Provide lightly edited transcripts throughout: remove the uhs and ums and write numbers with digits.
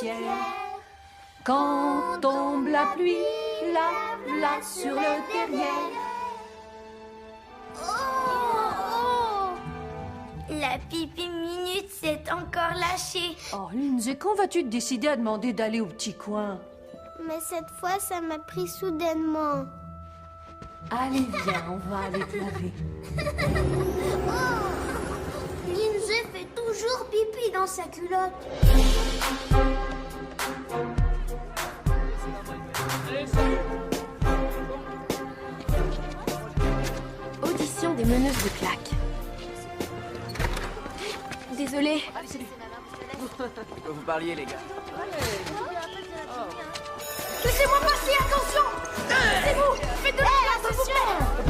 ciel. Quand tombe la pluie, la sur le derrière. La pipi minute s'est encore lâchée. Oh, Lindsay, quand vas-tu te décider à demander d'aller au petit coin? Mais cette fois, ça m'a pris soudainement. Allez, viens, on va aller te laver. Lindsay fait toujours pipi dans sa culotte. Audition des meneuses de claques. Désolée. Vous parliez, les gars. Laissez-moi passer, attention! C'est vous! Faites de la place,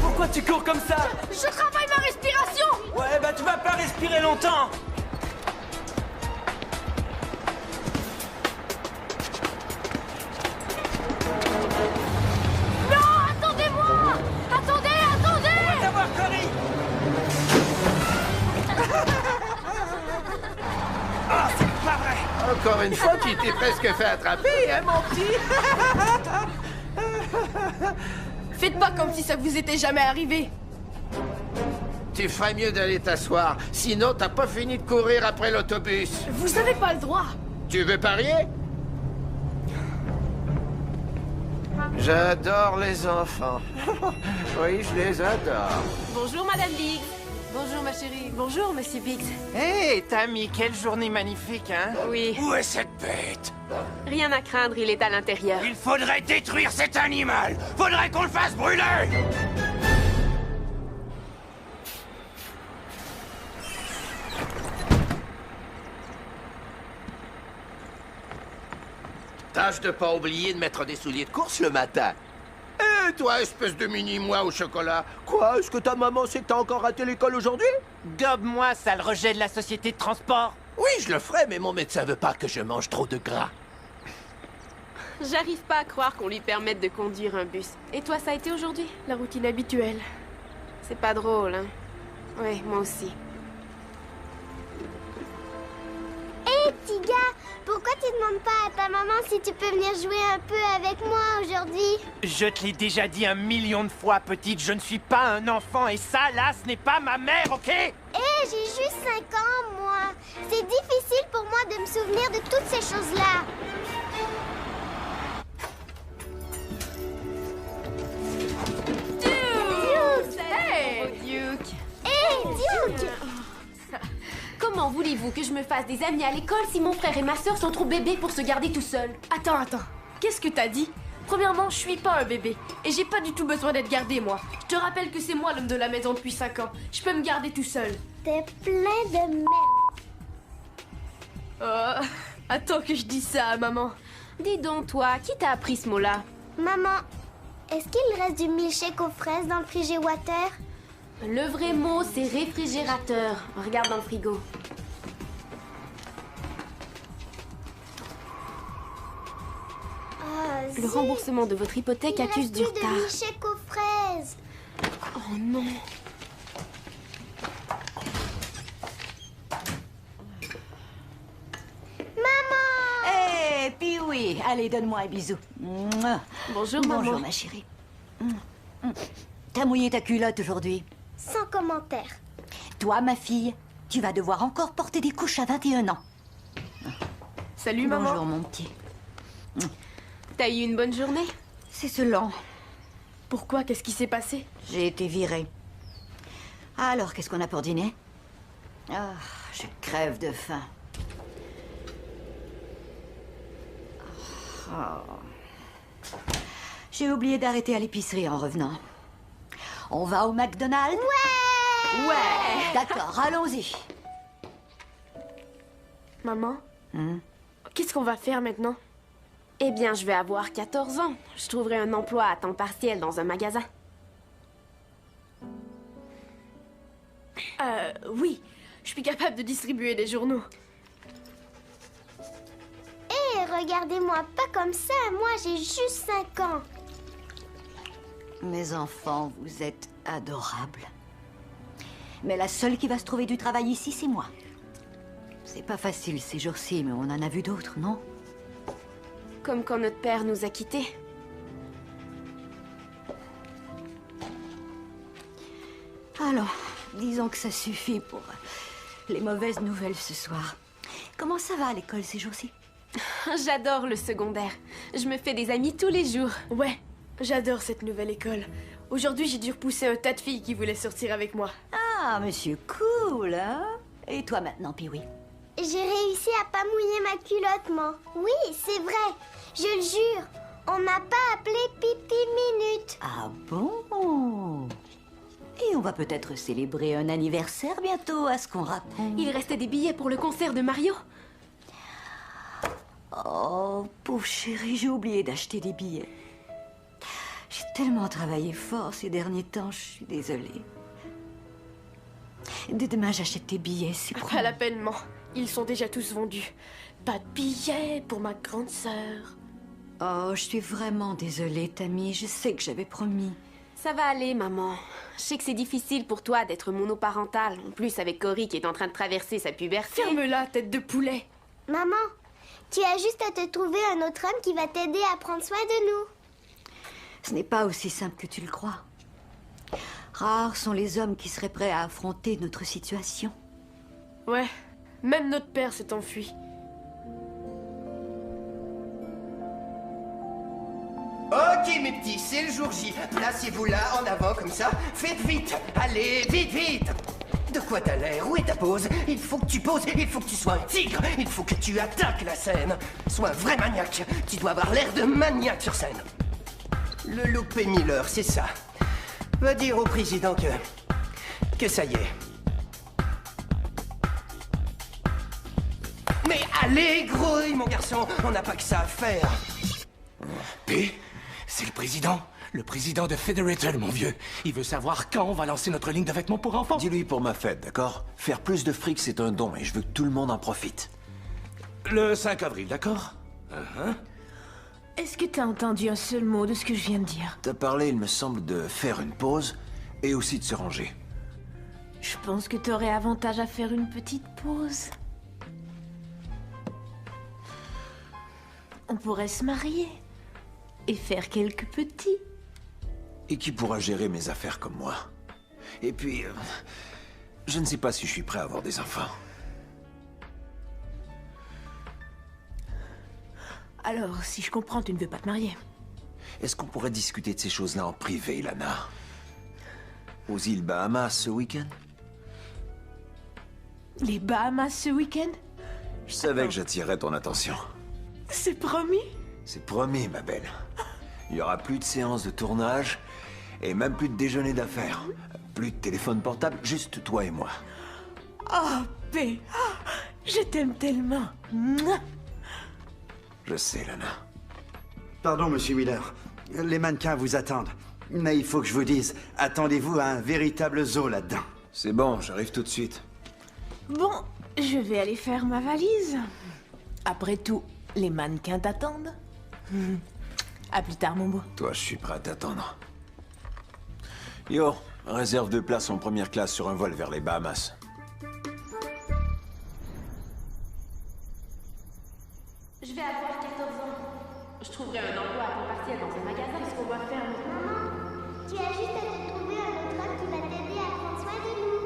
Pourquoi tu cours comme ça? Je travaille ma respiration! Ouais, bah tu vas pas respirer longtemps. Non, attendez-moi! Attendez! On va t'avoir, Cory. Ah, c'est pas vrai. Encore une fois, tu t'es presque fait attraper, hein, mon petit? Faites pas comme si ça vous était jamais arrivé. Tu ferais mieux d'aller t'asseoir, sinon t'as pas fini de courir après l'autobus. Vous avez pas le droit. Tu veux parier? J'adore les enfants. Oui, je les adore. Bonjour, Madame Biggs. Bonjour, ma chérie. Bonjour, Monsieur Biggs. Hé, Tammy, quelle journée magnifique, hein? Oui, Où est cette bête? rien à craindre, il est à l'intérieur. Il faudrait détruire cet animal. Faudrait qu'on le fasse brûler. Tâche de pas oublier de mettre des souliers de course le matin. Eh, toi, espèce de mini-moi au chocolat. Quoi? Est-ce que ta maman sait que t'as encore raté l'école aujourd'hui? Gobe-moi, sale rejet de la société de transport. Oui, je le ferai, mais mon médecin veut pas que je mange trop de gras. J'arrive pas à croire qu'on lui permette de conduire un bus. Et toi, ça a été aujourd'hui? La routine habituelle. C'est pas drôle, hein? Oui, moi aussi. Hé, petit gars, pourquoi tu demandes pas à ta maman si tu peux venir jouer un peu avec moi aujourd'hui? Je te l'ai déjà dit 1 million de fois, petite, je ne suis pas un enfant et ça, là, ce n'est pas ma mère, ok? Hé, j'ai juste 5 ans, moi. C'est difficile pour moi de me souvenir de toutes ces choses-là. Hey! Duke! Hé, Duke! Comment voulez-vous que je me fasse des amis à l'école si mon frère et ma sœur sont trop bébés pour se garder tout seuls? Attends. Qu'est-ce que t'as dit? Premièrement, je suis pas un bébé. Et j'ai pas du tout besoin d'être gardé, moi. Je te rappelle que c'est moi l'homme de la maison depuis 5 ans. Je peux me garder tout seul. T'es plein de merde. Oh, attends que je dise ça à maman. Dis donc, toi, qui t'a appris ce mot-là? Maman, est-ce qu'il reste du milkshake aux fraises dans le frigéwater? Le vrai mot, c'est réfrigérateur. Regarde dans le frigo. Ah, Le zut, remboursement de votre hypothèque il accuse reste du plus de retard. milkshake aux fraises. Oh non. Eh, puis oui, allez, donne-moi un bisou. Mouah. Bonjour, Bonjour, maman. ma chérie. T'as mouillé ta culotte aujourd'hui. Sans commentaire. Toi, ma fille, tu vas devoir encore porter des couches à 21 ans. Salut, maman. Bonjour, mon petit. T'as eu une bonne journée? C'est ce lent. Pourquoi? Qu'est-ce qui s'est passé? J'ai été virée. Alors, qu'est-ce qu'on a pour dîner? Ah, je crève de faim. Oh. J'ai oublié d'arrêter à l'épicerie en revenant. On va au McDonald's? Ouais! Ouais! D'accord, allons-y. Maman? Qu'est-ce qu'on va faire maintenant? Eh bien, je vais avoir 14 ans. Je trouverai un emploi à temps partiel dans un magasin. Oui. Je suis capable de distribuer des journaux. Hé, regardez-moi pas comme ça. Moi, j'ai juste 5 ans. Mes enfants, vous êtes adorables. Mais la seule qui va se trouver du travail ici, c'est moi. C'est pas facile ces jours-ci, mais on en a vu d'autres, non? Comme quand notre père nous a quittés. Alors, disons que ça suffit pour les mauvaises nouvelles ce soir. Comment ça va à l'école ces jours-ci? J'adore le secondaire. Je me fais des amis tous les jours. Ouais, j'adore cette nouvelle école. Aujourd'hui, j'ai dû repousser un tas de filles qui voulaient sortir avec moi. Ah, monsieur cool, hein? Et toi maintenant, Pee-wee? J'ai réussi à pas mouiller ma culotte, moi. Oui, c'est vrai. Je le jure. On m'a pas appelé Pipi Minute. Ah bon? Et on va peut-être célébrer un anniversaire bientôt, à ce qu'on raconte. Il restait des billets pour le concert de Mario. Oh, pauvre chérie, j'ai oublié d'acheter des billets. J'ai tellement travaillé fort ces derniers temps, je suis désolée. Dès demain, j'achète tes billets, c'est Pas la peine, man. Ils sont déjà tous vendus. Pas de billets pour ma grande sœur. Oh, je suis vraiment désolée, Tammy. Je sais que j'avais promis. Ça va aller, maman. Je sais que c'est difficile pour toi d'être monoparentale. En plus, avec Cory qui est en train de traverser sa puberté. Ferme-la, tête de poulet. Maman, tu as juste à te trouver un autre homme qui va t'aider à prendre soin de nous. Ce n'est pas aussi simple que tu le crois. Rares sont les hommes qui seraient prêts à affronter notre situation. Ouais, même notre père s'est enfui. Ok mes petits, c'est le jour J. Placez-vous là, en avant comme ça. Faites vite. Allez, vite, vite. De quoi t'as l'air? Où est ta pose? Il faut que tu poses, il faut que tu sois un tigre. Il faut que tu attaques la scène. Sois un vrai maniaque. Tu dois avoir l'air de maniaque sur scène. Le loupé Miller, c'est ça. Va dire au président que ça y est. Mais allez, grouille, mon garçon. On n'a pas que ça à faire. P, c'est le président. Le président de Federated, mon vieux. Il veut savoir quand on va lancer notre ligne de vêtements pour enfants. Dis-lui pour ma fête, d'accord? Faire plus de fric, c'est un don, et je veux que tout le monde en profite. Le 5 avril, d'accord? Est-ce que t'as entendu un seul mot de ce que je viens de dire? T'as parlé, il me semble, de faire une pause, et aussi de se ranger. Je pense que t'aurais avantage à faire une petite pause. On pourrait se marier. Et faire quelques petits. Et qui pourra gérer mes affaires comme moi? Et puis, je ne sais pas si je suis prêt à avoir des enfants. Alors, si je comprends, tu ne veux pas te marier. Est-ce qu'on pourrait discuter de ces choses-là en privé, Lana? Aux îles Bahamas ce week-end? Les Bahamas ce week-end? Je savais que j'attirerais ton attention. C'est promis? C'est promis, ma belle. Il y aura plus de séances de tournage et même plus de déjeuner d'affaires. Plus de téléphone portable, juste toi et moi. Oh, P. Je t'aime tellement. Mouah. Je sais, Lana. Pardon, monsieur Miller. Les mannequins vous attendent. Mais il faut que je vous dise, attendez-vous à un véritable zoo là-dedans. C'est bon, j'arrive tout de suite. Bon, je vais aller faire ma valise. Après tout, les mannequins t'attendent. À plus tard, mon beau. Toi, je suis prêt à t'attendre. Yo, réserve 2 places en première classe sur un vol vers les Bahamas. Je vais avoir 14 ans. Je trouverai un emploi à temps partiel dans un magasin. Qu'est-ce qu'on va faire maintenant? Maman, tu as juste à te trouver un autre homme qui va t'aider à prendre soin de nous.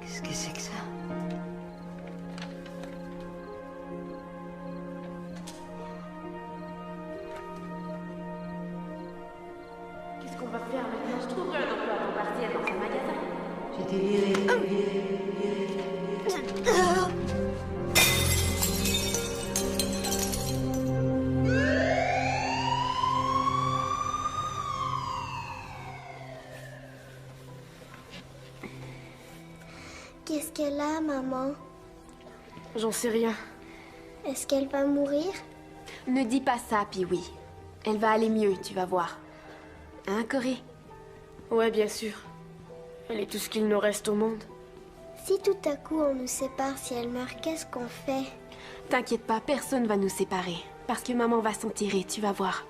Qu'est-ce que c'est que ça? Qu'est-ce qu'on va faire maintenant? Je trouverai un emploi à temps partiel dans un magasin. J'étais virée. Qu'est-ce qu'elle a, maman? J'en sais rien. Est-ce qu'elle va mourir? Ne dis pas ça, Pee-wee. Elle va aller mieux, tu vas voir. Hein, Corey? Ouais, bien sûr. Elle est tout ce qu'il nous reste au monde. Si tout à coup on nous sépare, si elle meurt, qu'est-ce qu'on fait? T'inquiète pas, personne va nous séparer. Parce que maman va s'en tirer, tu vas voir.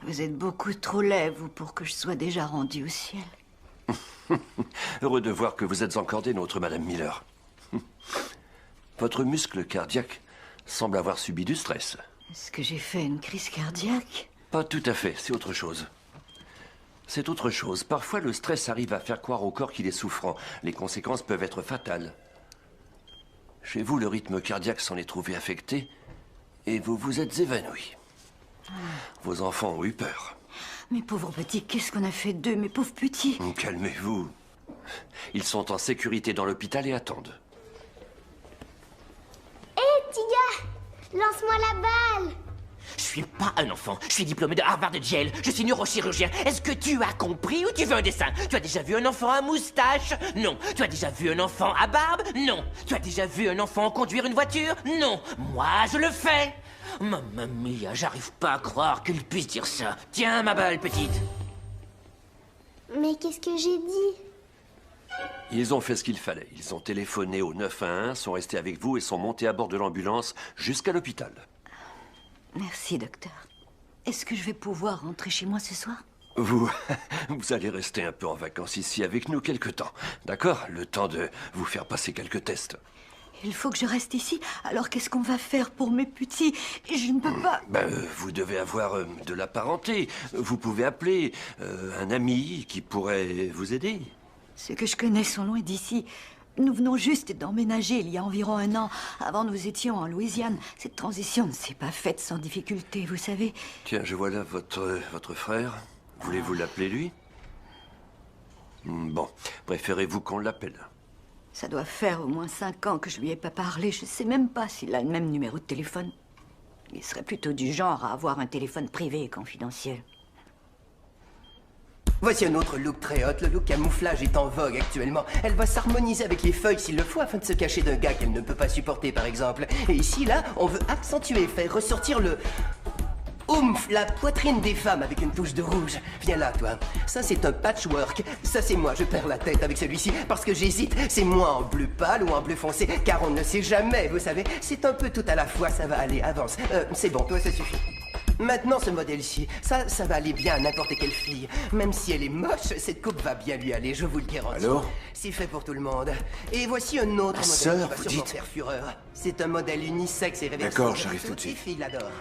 Vous êtes beaucoup trop laid, vous, pour que je sois déjà rendue au ciel. Heureux de voir que vous êtes encore des nôtres, Madame Miller. Votre muscle cardiaque semble avoir subi du stress. Est-ce que j'ai fait une crise cardiaque? Pas tout à fait, c'est autre chose. C'est autre chose. Parfois, le stress arrive à faire croire au corps qu'il est souffrant. Les conséquences peuvent être fatales. Chez vous, le rythme cardiaque s'en est trouvé affecté et vous vous êtes évanoui. Vos enfants ont eu peur. Mes pauvres petits, qu'est-ce qu'on a fait d'eux, mes pauvres petits? Calmez-vous. Ils sont en sécurité dans l'hôpital et attendent. Hé, petit gars, lance-moi la balle. Je suis pas un enfant, je suis diplômé de Harvard Yale, je suis neurochirurgien. Est-ce que tu as compris ou tu veux un dessin? Tu as déjà vu un enfant à moustache? Non. Tu as déjà vu un enfant à barbe? Non. Tu as déjà vu un enfant conduire une voiture? Non. Moi, je le fais. Mamma mia, j'arrive pas à croire qu'il puisse dire ça. Tiens, ma balle, petite. Mais qu'est-ce que j'ai dit? Ils ont fait ce qu'il fallait. Ils ont téléphoné au 911, sont restés avec vous et sont montés à bord de l'ambulance jusqu'à l'hôpital. Merci, docteur. Est-ce que je vais pouvoir rentrer chez moi ce soir? Vous allez rester un peu en vacances ici avec nous quelque temps. D'accord? Le temps de vous faire passer quelques tests. Il faut que je reste ici. Alors qu'est-ce qu'on va faire pour mes petits? Je ne peux pas... Vous devez avoir de la parenté. Vous pouvez appeler un ami qui pourrait vous aider. Ceux que je connais sont loin d'ici. Nous venons juste d'emménager il y a environ 1 an. Avant, nous étions en Louisiane. Cette transition ne s'est pas faite sans difficulté, vous savez. Tiens, je vois là votre frère. Voulez-vous l'appeler, lui? Bon, préférez-vous qu'on l'appelle? Ça doit faire au moins 5 ans que je lui ai pas parlé. Je sais même pas s'il a le même numéro de téléphone. Il serait plutôt du genre à avoir un téléphone privé et confidentiel. Voici un autre look très hot. Le look camouflage est en vogue actuellement. Elle va s'harmoniser avec les feuilles s'il le faut afin de se cacher d'un gars qu'elle ne peut pas supporter, par exemple. Et ici, là, on veut accentuer, faire ressortir le... oomph, la poitrine des femmes avec une touche de rouge. Viens là, toi. Ça, c'est un patchwork. Ça, c'est moi. Je perds la tête avec celui-ci parce que j'hésite. C'est moi en bleu pâle ou en bleu foncé, car on ne sait jamais, vous savez. C'est un peu tout à la fois. Ça va aller, avance. C'est bon, toi, ça suffit. Maintenant, ce modèle-ci, ça va aller bien à n'importe quelle fille. Même si elle est moche, cette coupe va bien lui aller, je vous le garantis. Alors? C'est fait pour tout le monde. Et voici un autre modèle sœur, qui va vous sûrement dites? faire fureur. C'est un modèle unisexe et réversible. D'accord, j'arrive tout de Toutes les suite. filles l'adorent.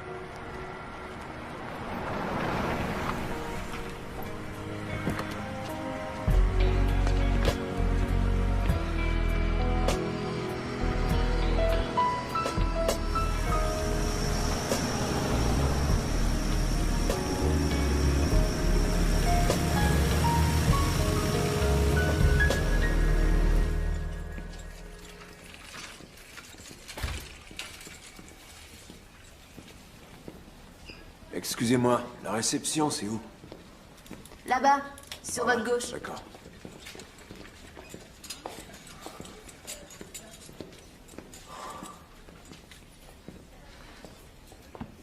Excusez-moi, la réception, c'est où? Là-bas, sur votre gauche. D'accord.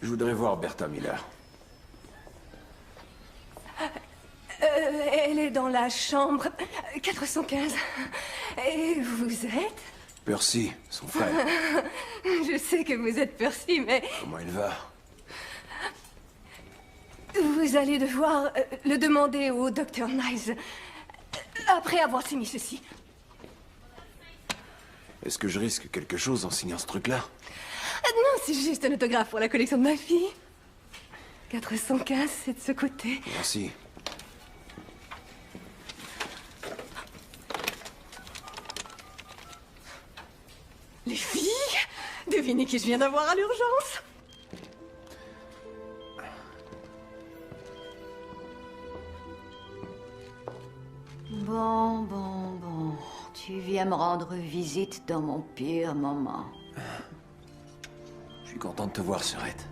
Je voudrais voir Bertha Miller. Elle est dans la chambre 415. Et vous êtes? Percy, son frère. Je sais que vous êtes Percy, mais Comment il va? vous allez devoir le demander au docteur Nice après avoir signé ceci. Est-ce que je risque quelque chose en signant ce truc-là? Non, c'est juste un autographe pour la collection de ma fille. 415, c'est de ce côté. Merci. devinez qui je viens d'avoir à l'urgence? Bon. Tu viens me rendre visite dans mon pire moment. Je suis content de te voir, Sœurette.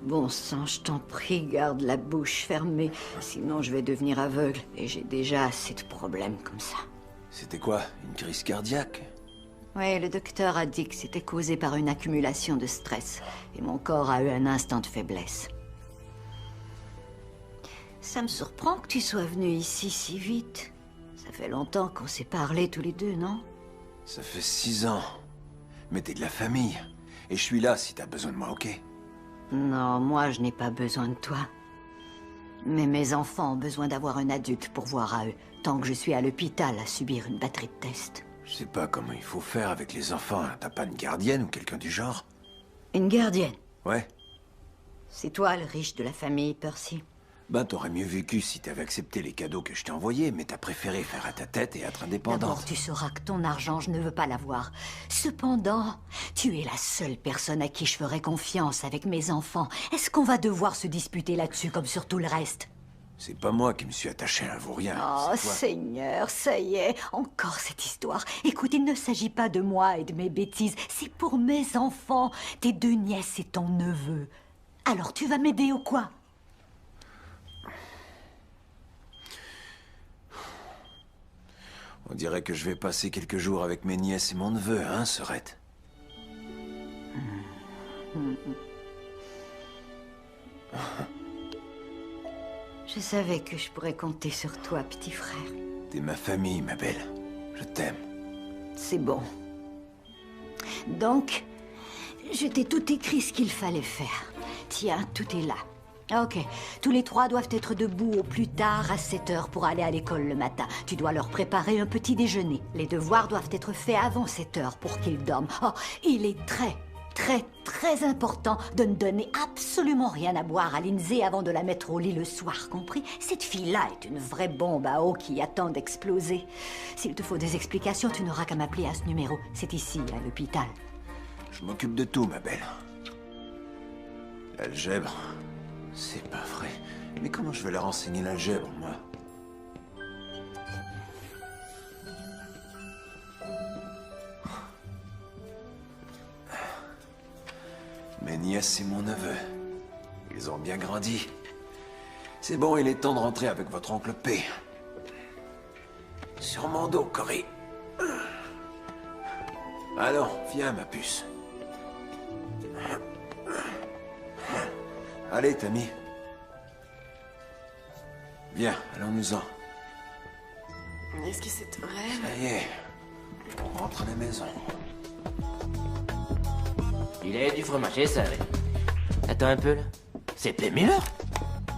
Bon sang, je t'en prie, garde la bouche fermée. Sinon, je vais devenir aveugle. Et j'ai déjà assez de problèmes comme ça. C'était quoi? Une crise cardiaque? Oui, le docteur a dit que c'était causé par une accumulation de stress. Et mon corps a eu un instant de faiblesse. Ça me surprend que tu sois venu ici si vite. Ça fait longtemps qu'on s'est parlé tous les deux, non? Ça fait 6 ans. Mais t'es de la famille. Et je suis là si t'as besoin de moi, ok? Non, moi je n'ai pas besoin de toi. Mais mes enfants ont besoin d'avoir un adulte pour voir à eux, tant que je suis à l'hôpital à subir une batterie de tests. Je sais pas comment il faut faire avec les enfants. T'as pas une gardienne ou quelqu'un du genre? Une gardienne? Ouais. C'est toi le riche de la famille, Percy. Ben, t'aurais mieux vécu si t'avais accepté les cadeaux que je t'ai envoyés, mais t'as préféré faire à ta tête et être indépendante. D'abord, tu sauras que ton argent, je ne veux pas l'avoir. Cependant, tu es la seule personne à qui je ferai confiance avec mes enfants. Est-ce qu'on va devoir se disputer là-dessus comme sur tout le reste? C'est pas moi qui me suis attaché à un vaurien. Oh, c'est toi. Seigneur, ça y est, encore cette histoire. Écoute, il ne s'agit pas de moi et de mes bêtises, c'est pour mes enfants, tes 2 nièces et ton neveu. Alors, tu vas m'aider ou quoi? On dirait que je vais passer quelques jours avec mes nièces et mon neveu, hein, Sœurette? Je savais que je pourrais compter sur toi, petit frère. T'es ma famille, ma belle. Je t'aime. C'est bon. Donc, je t'ai tout écrit ce qu'il fallait faire. Tiens, tout est là. Ok, tous les 3 doivent être debout au plus tard à 7 heures pour aller à l'école le matin. Tu dois leur préparer un petit déjeuner. Les devoirs doivent être faits avant 7 heures pour qu'ils dorment. Oh, il est très important de ne donner absolument rien à boire à Lindsay avant de la mettre au lit le soir, compris? Cette fille-là est une vraie bombe à eau qui attend d'exploser. S'il te faut des explications, tu n'auras qu'à m'appeler à ce numéro. C'est ici, à l'hôpital. Je m'occupe de tout, ma belle. L'algèbre... C'est pas vrai. Mais comment je vais leur enseigner l'algèbre, moi? Mes nièces et mon neveu. Ils ont bien grandi. C'est bon, il est temps de rentrer avec votre oncle P. Sur mon dos, Cory. Allons, viens, ma puce. Allez, Tammy. Viens, allons-nous-en. Est-ce que c'est un rêve? Ça y est, on rentre à la maison. Il est du fromager, ça. Attends un peu, là. C'est P. Miller?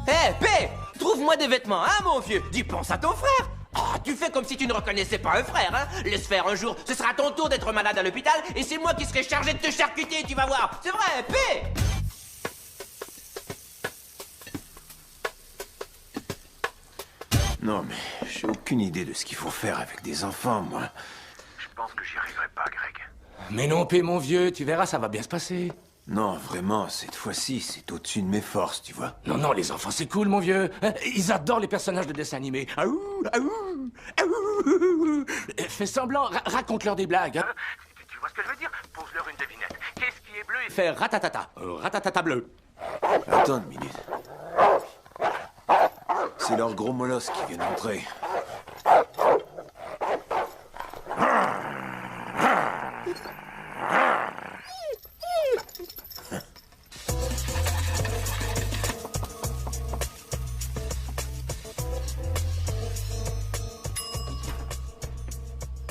Hé, P! Trouve-moi des vêtements, hein, mon vieux? Dis, pense à ton frère! Ah, tu fais comme si tu ne reconnaissais pas un frère, hein? Laisse faire un jour, ce sera ton tour d'être malade à l'hôpital, et c'est moi qui serai chargé de te charcuter, tu vas voir! C'est vrai, P! Non, mais j'ai aucune idée de ce qu'il faut faire avec des enfants, moi. Je pense que j'y arriverai pas, Greg. Mais non, P, mon vieux, tu verras, ça va bien se passer. Non, vraiment, cette fois-ci, c'est au-dessus de mes forces, tu vois. Non, les enfants, c'est cool, mon vieux. Ils adorent les personnages de dessins animés. Aouh, aouh, aouh. Fais semblant, raconte-leur des blagues. Hein. Tu vois ce que je veux dire? Pose-leur une devinette. Qu'est-ce qui est bleu et... Fais ratatata, ratatata bleu. Attends une minute. C'est leur gros molosse qui vient d'entrer.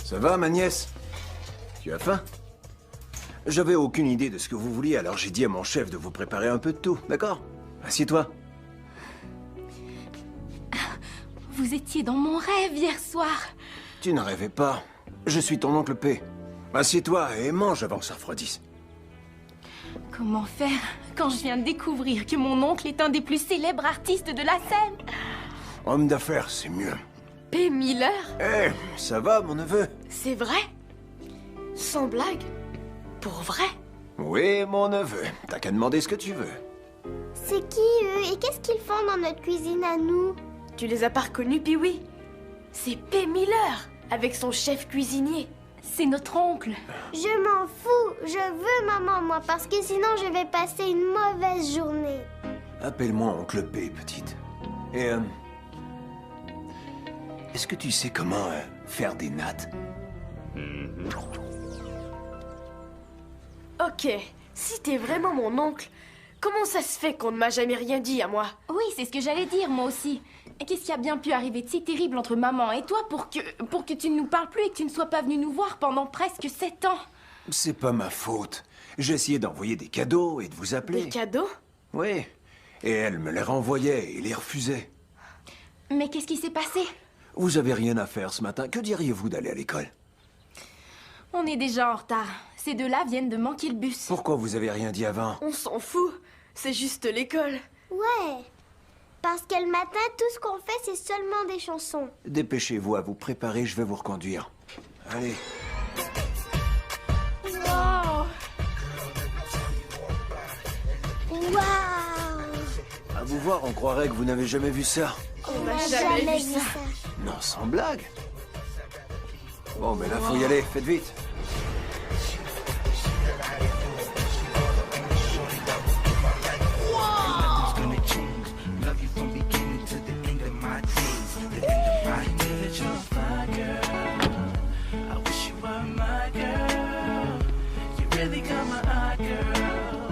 Ça va, ma nièce? Tu as faim? J'avais aucune idée de ce que vous vouliez, alors j'ai dit à mon chef de vous préparer un peu de tout, d'accord? Assieds-toi. Vous étiez dans mon rêve hier soir. Tu ne rêvais pas. Je suis ton oncle P. Assieds-toi et mange avant que ça refroidisse. Comment faire quand je viens de découvrir que mon oncle est un des plus célèbres artistes de la scène? Homme d'affaires, c'est mieux. P. Miller? Eh, ça va, mon neveu? C'est vrai? Sans blague? Pour vrai? Oui, mon neveu. T'as qu'à demander ce que tu veux. C'est qui eux et qu'est-ce qu'ils font dans notre cuisine à nous? Tu les as pas reconnus, Pee-wee? C'est P. Miller, avec son chef cuisinier. C'est notre oncle. Je m'en fous. Je veux maman, moi, parce que sinon je vais passer une mauvaise journée. Appelle-moi Oncle P, petite. Et, est-ce que tu sais comment faire des nattes? Ok, si t'es vraiment mon oncle, comment ça se fait qu'on ne m'a jamais rien dit à moi? Oui, c'est ce que j'allais dire, moi aussi. Et qu'est-ce qui a bien pu arriver de si terrible entre maman et toi pour que tu ne nous parles plus et que tu ne sois pas venu nous voir pendant presque 7 ans? C'est pas ma faute. J'ai essayé d'envoyer des cadeaux et de vous appeler. Des cadeaux? Oui. Et elle me les renvoyait et les refusait. Mais qu'est-ce qui s'est passé? Vous avez rien à faire ce matin. Que diriez-vous d'aller à l'école? On est déjà en retard. Ces deux-là viennent de manquer le bus. Pourquoi vous avez rien dit avant? On s'en fout. C'est juste l'école. Ouais. Parce que le matin, tout ce qu'on fait, c'est seulement des chansons. Dépêchez-vous à vous préparer, je vais vous reconduire. Allez. Wow. Waouh! À vous voir, on croirait que vous n'avez jamais vu ça. On n'a jamais vu ça. Non, sans blague. Bon, ben là, faut y aller. Faites vite.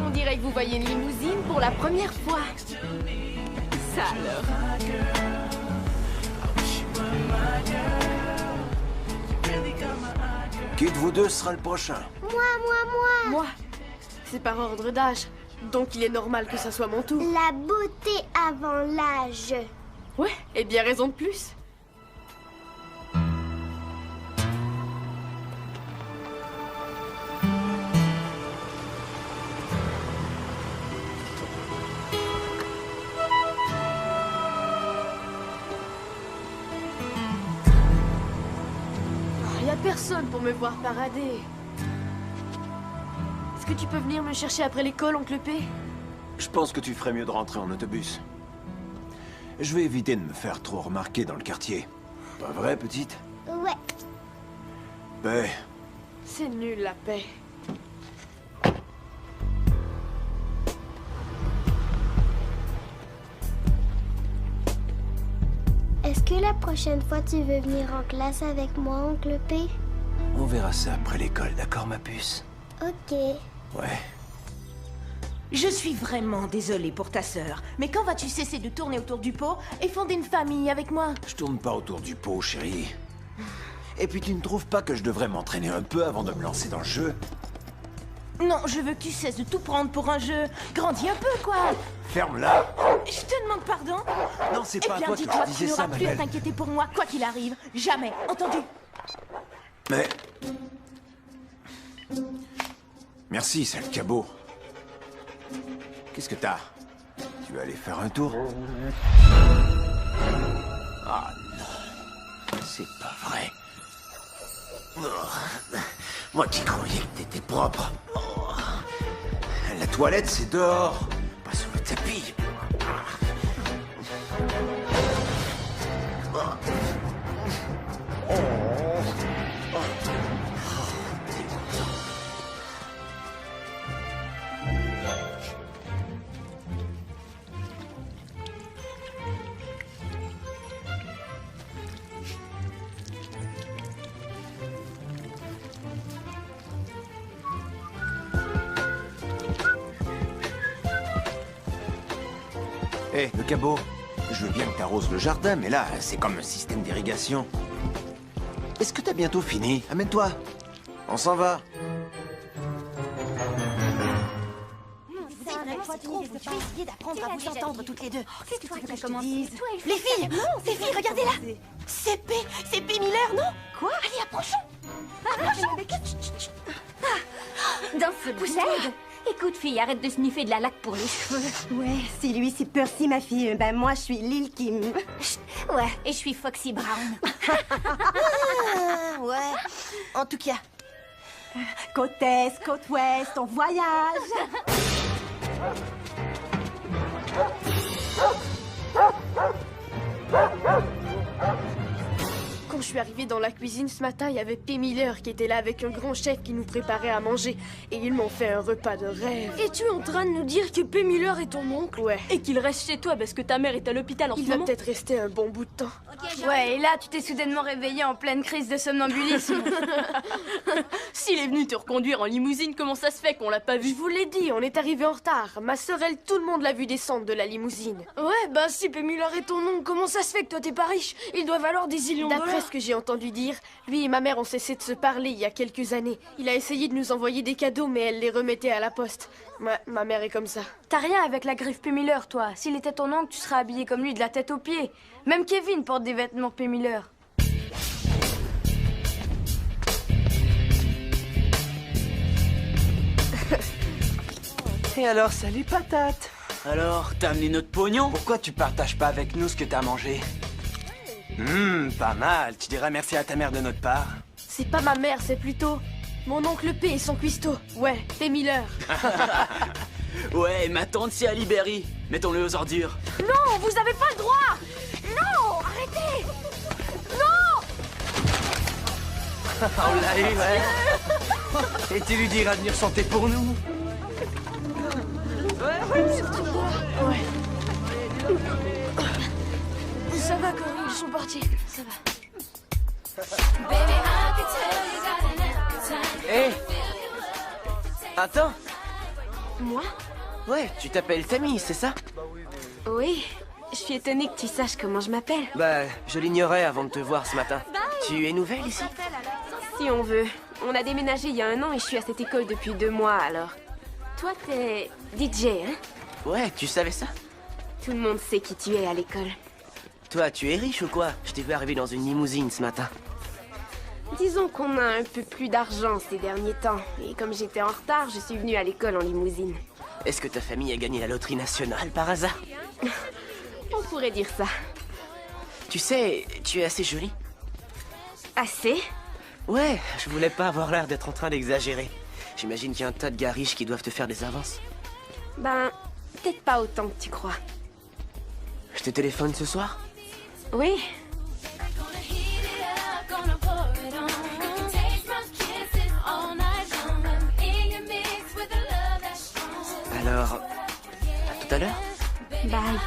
On dirait que vous voyez une limousine pour la première fois. Ça alors. Qui de vous deux sera le prochain? Moi. Moi? C'est par ordre d'âge. Donc il est normal que ça soit mon tour. La beauté avant l'âge. Ouais, et bien raison de plus. Y a personne pour me voir parader. Est-ce que tu peux venir me chercher après l'école, oncle P? Je pense que tu ferais mieux de rentrer en autobus. Je vais éviter de me faire trop remarquer dans le quartier. Pas vrai, petite? Ouais. Ben, C'est nul, la paix. Est-ce que la prochaine fois tu veux venir en classe avec moi, oncle P? on verra ça après l'école, d'accord, ma puce? Ok. Ouais. Je suis vraiment désolée pour ta sœur, mais quand vas-tu cesser de tourner autour du pot et fonder une famille avec moi? Je tourne pas autour du pot, chérie. Et puis tu ne trouves pas que je devrais m'entraîner un peu avant de me lancer dans le jeu? Non, je veux que tu cesses de tout prendre pour un jeu. Grandis un peu, quoi. Ferme-la! Je te demande pardon. Non, c'est pas à Eh bien, toi que dis-toi je que tu disais ça, n'auras plus à Mabel. t'inquiéter pour moi, quoi qu'il arrive. Jamais, entendu? Mais... Merci, sale cabot. Qu'est-ce que t'as? Tu veux aller faire un tour? Ah non, c'est pas vrai. Oh, moi qui croyais que t'étais propre. Oh, la toilette, c'est dehors, pas sous le tapis. Hé, le cabot, je veux bien que t'arroses le jardin, mais là, c'est comme un système d'irrigation. Est-ce que t'as bientôt fini? Amène-toi. On s'en va. Je vais essayer d'apprendre à vous entendre toutes les deux. Qu'est-ce que tu veux que je te dise? Les filles, regardez là. C'est P. Miller, non? Quoi? Allez, approchons. Dans ce poussette. Écoute, fille, arrête de sniffer de la laque pour les cheveux. Ouais, si lui c'est Percy, ma fille, ben moi je suis Lil Kim. Ouais, et je suis Foxy Brown. Ouais. En tout cas, Côte Est, côte Ouest, on voyage. Quand je suis arrivée dans la cuisine ce matin, il y avait P. Miller qui était là avec un grand chef qui nous préparait à manger. Et ils m'ont fait un repas de rêve. Et tu es en train de nous dire que P. Miller est ton oncle? Ouais. Et qu'il reste chez toi parce que ta mère est à l'hôpital en ce Il va moment? peut-être rester un bon bout de temps. Ouais, et là, tu t'es soudainement réveillée en pleine crise de somnambulisme. S'il est venu te reconduire en limousine, comment ça se fait qu'on l'a pas vu? Je vous l'ai dit, on est arrivé en retard. Ma sœur, elle, tout le monde l'a vu descendre de la limousine. Ouais, bah si P. Miller est ton oncle, comment ça se fait que toi t'es pas riche? Il doit valoir des zillions de D'après dollars. ce que j'ai entendu dire, lui et ma mère ont cessé de se parler il y a quelques années. Il a essayé de nous envoyer des cadeaux, mais elle les remettait à la poste. Ma mère est comme ça. T'as rien avec la griffe P. Miller, toi. S'il était ton oncle, tu serais habillé comme lui de la tête aux pieds. Même Kevin porte des vêtements P. Miller. Et alors, salut patate. Alors, t'as amené notre pognon? Pourquoi tu partages pas avec nous ce que t'as mangé? Pas mal. Tu dirais merci à ta mère de notre part. C'est pas ma mère, c'est plutôt mon oncle P et son cuistot. Ouais, P. Miller. Ouais, ma tante c'est Ali Berry. Mettons-le aux ordures. Non, vous avez pas le droit! Non, arrêtez! Non! On l'a eu, ouais. Et tu lui diras de venir chanter pour nous? Ça va, Cory, ils sont partis. Ça va. Hé! Attends! Moi? Ouais, tu t'appelles Tammy, c'est ça? Oui, je suis étonnée que tu saches comment je m'appelle. Bah, je l'ignorais avant de te voir ce matin. Tu es nouvelle ici? Si on veut. On a déménagé il y a 1 an et je suis à cette école depuis 2 mois, alors. Toi, t'es DJ, hein? Ouais, tu savais ça? Tout le monde sait qui tu es à l'école. Toi, tu es riche ou quoi? Je t'ai vu arriver dans une limousine ce matin. Disons qu'on a un peu plus d'argent ces derniers temps. Et comme j'étais en retard, je suis venue à l'école en limousine. Est-ce que ta famille a gagné la loterie nationale par hasard? On pourrait dire ça. Tu sais, tu es assez jolie. Assez? Ouais, je voulais pas avoir l'air d'être en train d'exagérer. J'imagine qu'il y a un tas de gars riches qui doivent te faire des avances. Ben, peut-être pas autant que tu crois. Je te téléphone ce soir? Oui. Alors, à tout à l'heure? Bye.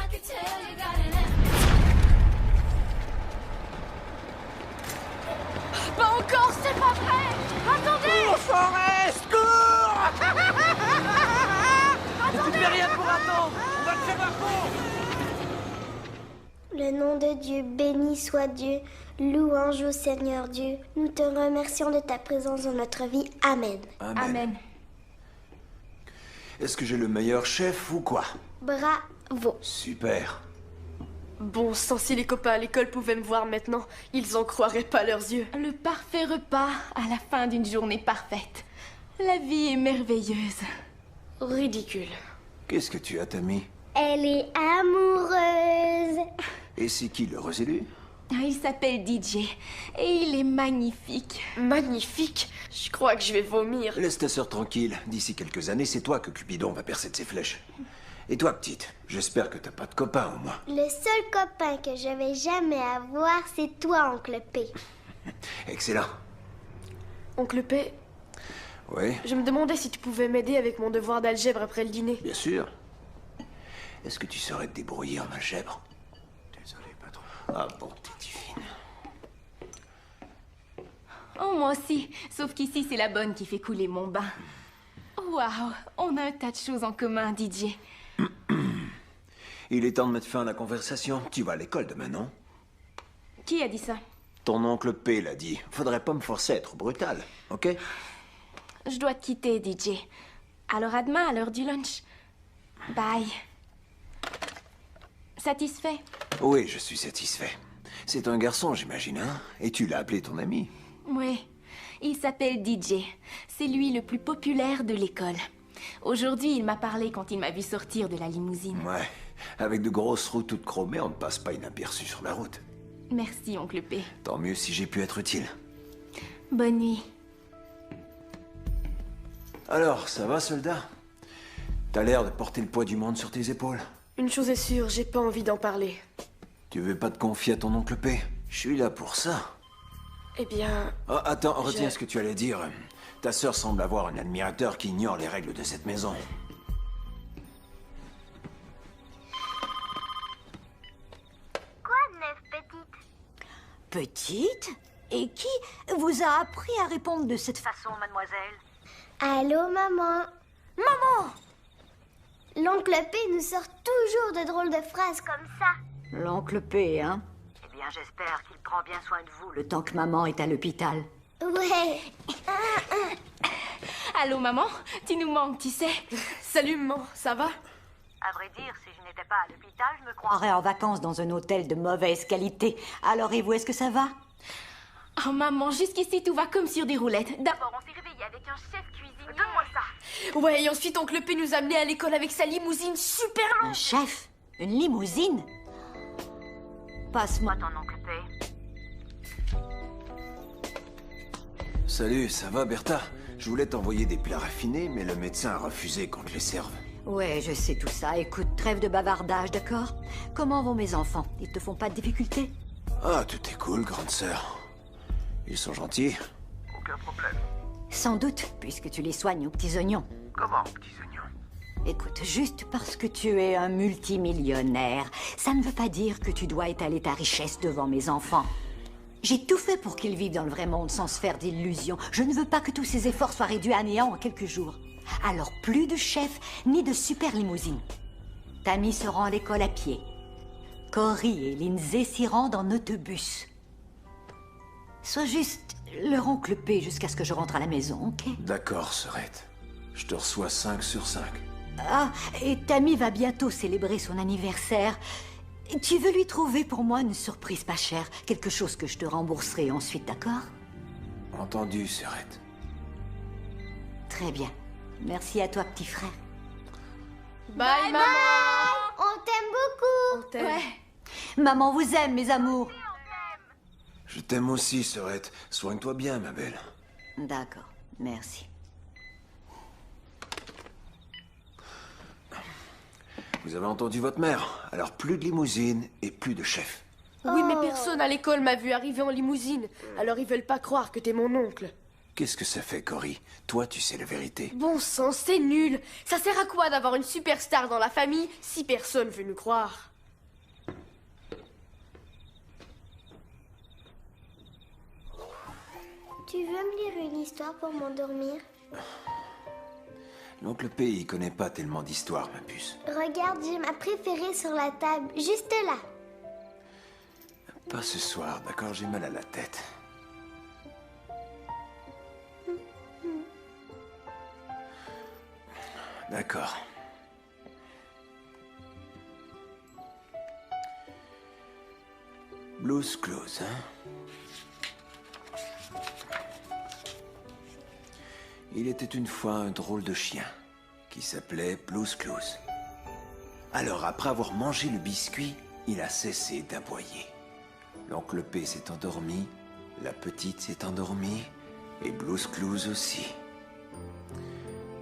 Pas encore, c'est pas vrai! Attendez! Cours, Forrest, cours! Tu fais rien pour attendre! On va te faire un pont! Le nom de Dieu, béni soit Dieu. Louange au Seigneur Dieu. Nous te remercions de ta présence dans notre vie. Amen. Amen. Est-ce que j'ai le meilleur chef ou quoi? Bravo. Super. Bon sang, si les copains à l'école pouvaient me voir maintenant, ils en croiraient pas leurs yeux. Le parfait repas à la fin d'une journée parfaite. La vie est merveilleuse. Ridicule. Qu'est-ce que tu as, Tammy? Elle est amoureuse. Et c'est qui l'heureux élu? Il s'appelle DJ et il est magnifique. Magnifique? Je crois que je vais vomir. Laisse ta sœur tranquille. D'ici quelques années, c'est toi que Cupidon va percer de ses flèches. Et toi, petite, j'espère que t'as pas de copain au moins. Le seul copain que je vais jamais avoir, c'est toi, Oncle P. Excellent. Oncle P, Oui, je me demandais si tu pouvais m'aider avec mon devoir d'algèbre après le dîner. bien sûr. Est-ce que tu saurais te débrouiller en algèbre? Désolé, patron. Ah bon, t'es divine. Oh, moi aussi. Sauf qu'ici, c'est la bonne qui fait couler mon bain. Waouh, on a un tas de choses en commun, DJ. Il est temps de mettre fin à la conversation. Tu vas à l'école demain, non? Qui a dit ça? Ton oncle P l'a dit. Faudrait pas me forcer à être brutal, ok? Je dois te quitter, DJ. Alors à demain, à l'heure du lunch. Bye. Satisfait? Oui, je suis satisfait. C'est un garçon, j'imagine, hein? Et tu l'as appelé ton ami? Oui. Il s'appelle DJ. C'est lui le plus populaire de l'école. Aujourd'hui, il m'a parlé quand il m'a vu sortir de la limousine. Ouais. Avec de grosses roues toutes chromées, on ne passe pas inaperçu sur la route. Merci, oncle P. Tant mieux si j'ai pu être utile. Bonne nuit. Alors, ça va, soldat? T'as l'air de porter le poids du monde sur tes épaules. Une chose est sûre, j'ai pas envie d'en parler. Tu veux pas te confier à ton oncle P? Je suis là pour ça. Eh bien... Oh, attends, retiens ce que tu allais dire. Ta sœur semble avoir un admirateur qui ignore les règles de cette maison. Quoi de neuf, petite? Petite? Et qui vous a appris à répondre de cette façon, mademoiselle? Allô, maman? Maman! L'oncle P nous sort toujours de drôles de phrases comme ça. L'oncle P, hein? Eh bien, j'espère qu'il prend bien soin de vous le temps que maman est à l'hôpital. Ouais. Allô, maman? Tu nous manques, tu sais. Salut, maman, ça va? À vrai dire, si je n'étais pas à l'hôpital, je me croirais en vacances dans un hôtel de mauvaise qualité. Alors, et vous, est-ce que ça va? Oh, maman, jusqu'ici, tout va comme sur des roulettes. D'abord, on s'est réveillé avec un chef cuisinier. Donne-moi ça. Ouais, et ensuite, oncle P nous a amenés à l'école avec sa limousine super longue. Un chef? Une limousine? Passe-moi ton oncle P. Salut, ça va, Bertha? Je voulais t'envoyer des plats raffinés, mais le médecin a refusé qu'on te les serve. Ouais, je sais tout ça. Écoute, trêve de bavardage, d'accord? Comment vont mes enfants? Ils te font pas de difficultés? Ah, tout est cool, grande sœur. Ils sont gentils. Aucun problème. Sans doute, puisque tu les soignes aux petits oignons. Comment, petits oignons? Écoute, juste parce que tu es un multimillionnaire, ça ne veut pas dire que tu dois étaler ta richesse devant mes enfants. J'ai tout fait pour qu'ils vivent dans le vrai monde sans se faire d'illusions. Je ne veux pas que tous ces efforts soient réduits à néant en quelques jours. Alors plus de chef, ni de super limousine. Tammy se rend à l'école à pied. Cory et Lindsay s'y rendent en autobus. Sois juste leur oncle P jusqu'à ce que je rentre à la maison, ok? D'accord, sœurette. Je te reçois 5 sur 5. Ah, et Tammy va bientôt célébrer son anniversaire. Tu veux lui trouver pour moi une surprise pas chère, quelque chose que je te rembourserai ensuite, d'accord? Entendu, sœurette. Très bien. Merci à toi, petit frère. Bye, maman! On t'aime beaucoup. On t'aime. Ouais. Maman vous aime, mes amours. Je t'aime aussi, sœurette. Soigne-toi bien, ma belle. D'accord, merci. Vous avez entendu votre mère. Alors plus de limousine et plus de chef. Oui, mais personne à l'école m'a vu arriver en limousine. Alors ils veulent pas croire que t'es mon oncle. Qu'est-ce que ça fait, Cory? Toi, tu sais la vérité. Bon sang, c'est nul. Ça sert à quoi d'avoir une superstar dans la famille si personne veut nous croire? Tu veux me lire une histoire pour m'endormir? L'oncle P, il connaît pas tellement d'histoires, ma puce. Regarde, j'ai ma préférée sur la table, juste là. Pas ce soir, d'accord? J'ai mal à la tête. D'accord. Blues Clues, hein? Il était une fois un drôle de chien qui s'appelait Blues Clues. Alors, après avoir mangé le biscuit, il a cessé d'aboyer. L'oncle P s'est endormi, la petite s'est endormie, et Blues Clues aussi.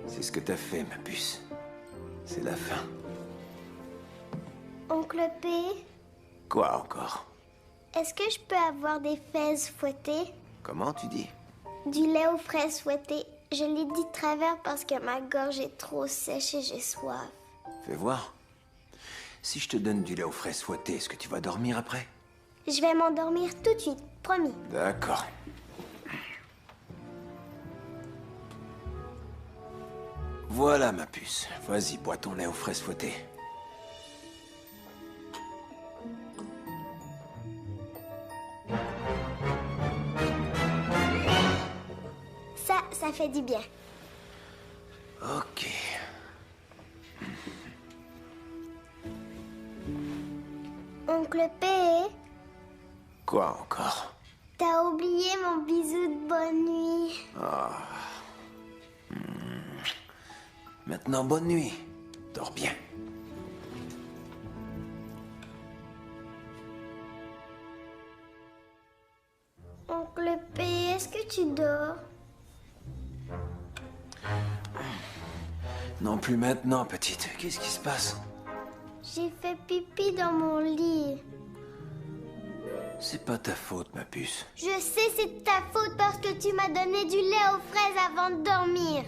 C'est ce que t'as fait, ma puce. C'est la fin. Oncle P, Quoi encore? est-ce que je peux avoir des fraises fouettées? Comment tu dis? Du lait aux fraises fouettées. Je l'ai dit de travers parce que ma gorge est trop sèche et j'ai soif. Fais voir. Si je te donne du lait aux fraises fouettées, est-ce que tu vas dormir après? Je vais m'endormir tout de suite, promis. D'accord. Voilà, ma puce. Vas-y, bois ton lait aux fraises fouettées. Ça fait du bien. Ok. Oncle P, Quoi encore? t'as oublié mon bisou de bonne nuit. Ah. Maintenant, bonne nuit. Dors bien. Oncle P, est-ce que tu dors? Non plus maintenant, petite. Qu'est-ce qui se passe? J'ai fait pipi dans mon lit. C'est pas ta faute, ma puce. Je sais, c'est de ta faute parce que tu m'as donné du lait aux fraises avant de dormir.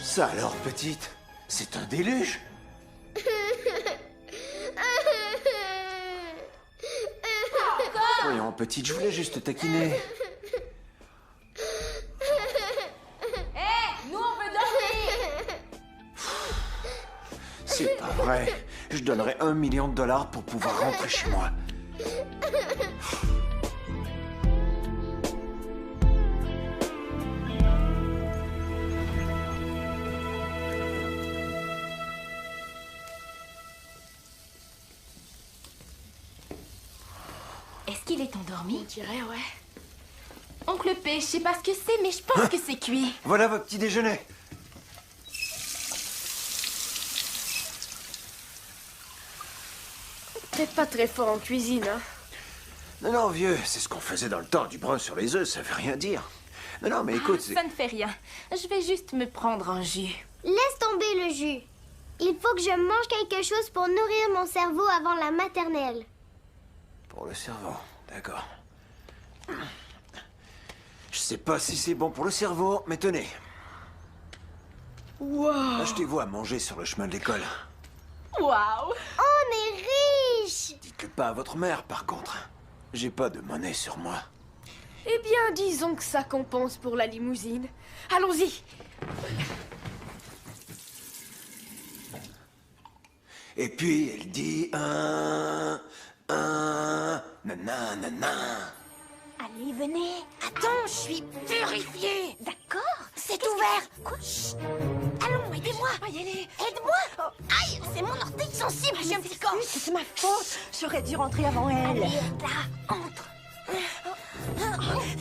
Ça alors, petite, c'est un déluge. Voyons, petite, je voulais juste te taquiner. Hé, nous on veut dormir. C'est pas vrai. Je donnerais $1 million pour pouvoir rentrer chez moi. Est-ce qu'il est endormi? On dirait, ouais. Oncle P, je sais pas ce que c'est, mais je pense que c'est cuit. Voilà votre petit déjeuner. T'es pas très fort en cuisine, hein. Non, non, vieux, c'est ce qu'on faisait dans le temps. Du brun sur les œufs, ça veut rien dire. Non, non, mais écoute, c'est... Ça ne fait rien. Je vais juste me prendre un jus. Laisse tomber le jus. Il faut que je mange quelque chose pour nourrir mon cerveau avant la maternelle. Pour le cerveau, d'accord. Je sais pas si c'est bon pour le cerveau, mais tenez. Wow. Achetez-vous à manger sur le chemin de l'école. Waouh! On est riche! Dites-le pas à votre mère, par contre. J'ai pas de monnaie sur moi. Eh bien, disons que ça compense pour la limousine. Allons-y. Et puis, elle dit nanana. Allez, venez. Attends, je suis purifiée. D'accord, c'est ouvert. Quoi? Chut. Allons, aidez-moi. Aide-moi. Aïe, c'est mon orteil sensible, j'ai un petit corps. C'est ma faute. J'aurais dû rentrer avant elle. Allez, là, entre.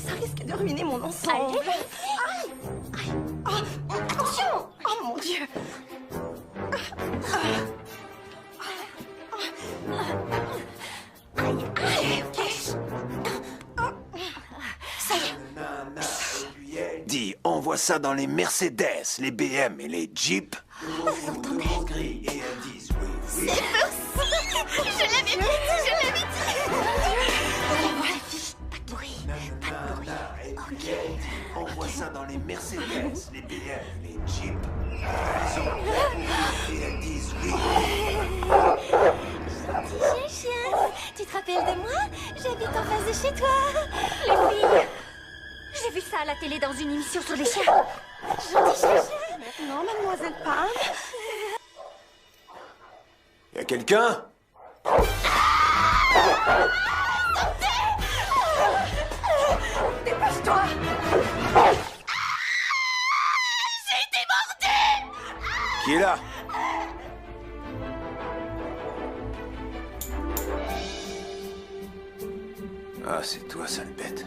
Ça risque de ruiner mon ensemble. Aïe. Oh, attention. Oh mon Dieu. Aïe, ok. Ça y est. Dis, on voit ça dans les Mercedes, les BM et les Jeeps. Vous entendez? Gris et elles disent oui, oui. C'est pour ça. Je l'avais dit. Pas de bruit. Ok. On voit ça dans les Mercedes, les BM, les Jeeps. Elles ont et elles disent oui. Petit chien, tu te rappelles de moi? J'habite en face de chez toi. Les filles, j'ai vu ça à la télé dans une émission sur les chiens. Gentil chien. Maintenant, mademoiselle Pam. Y a quelqu'un? Dépêche-toi. J'ai été mordue. Qui est là? Ah, c'est toi, sale bête.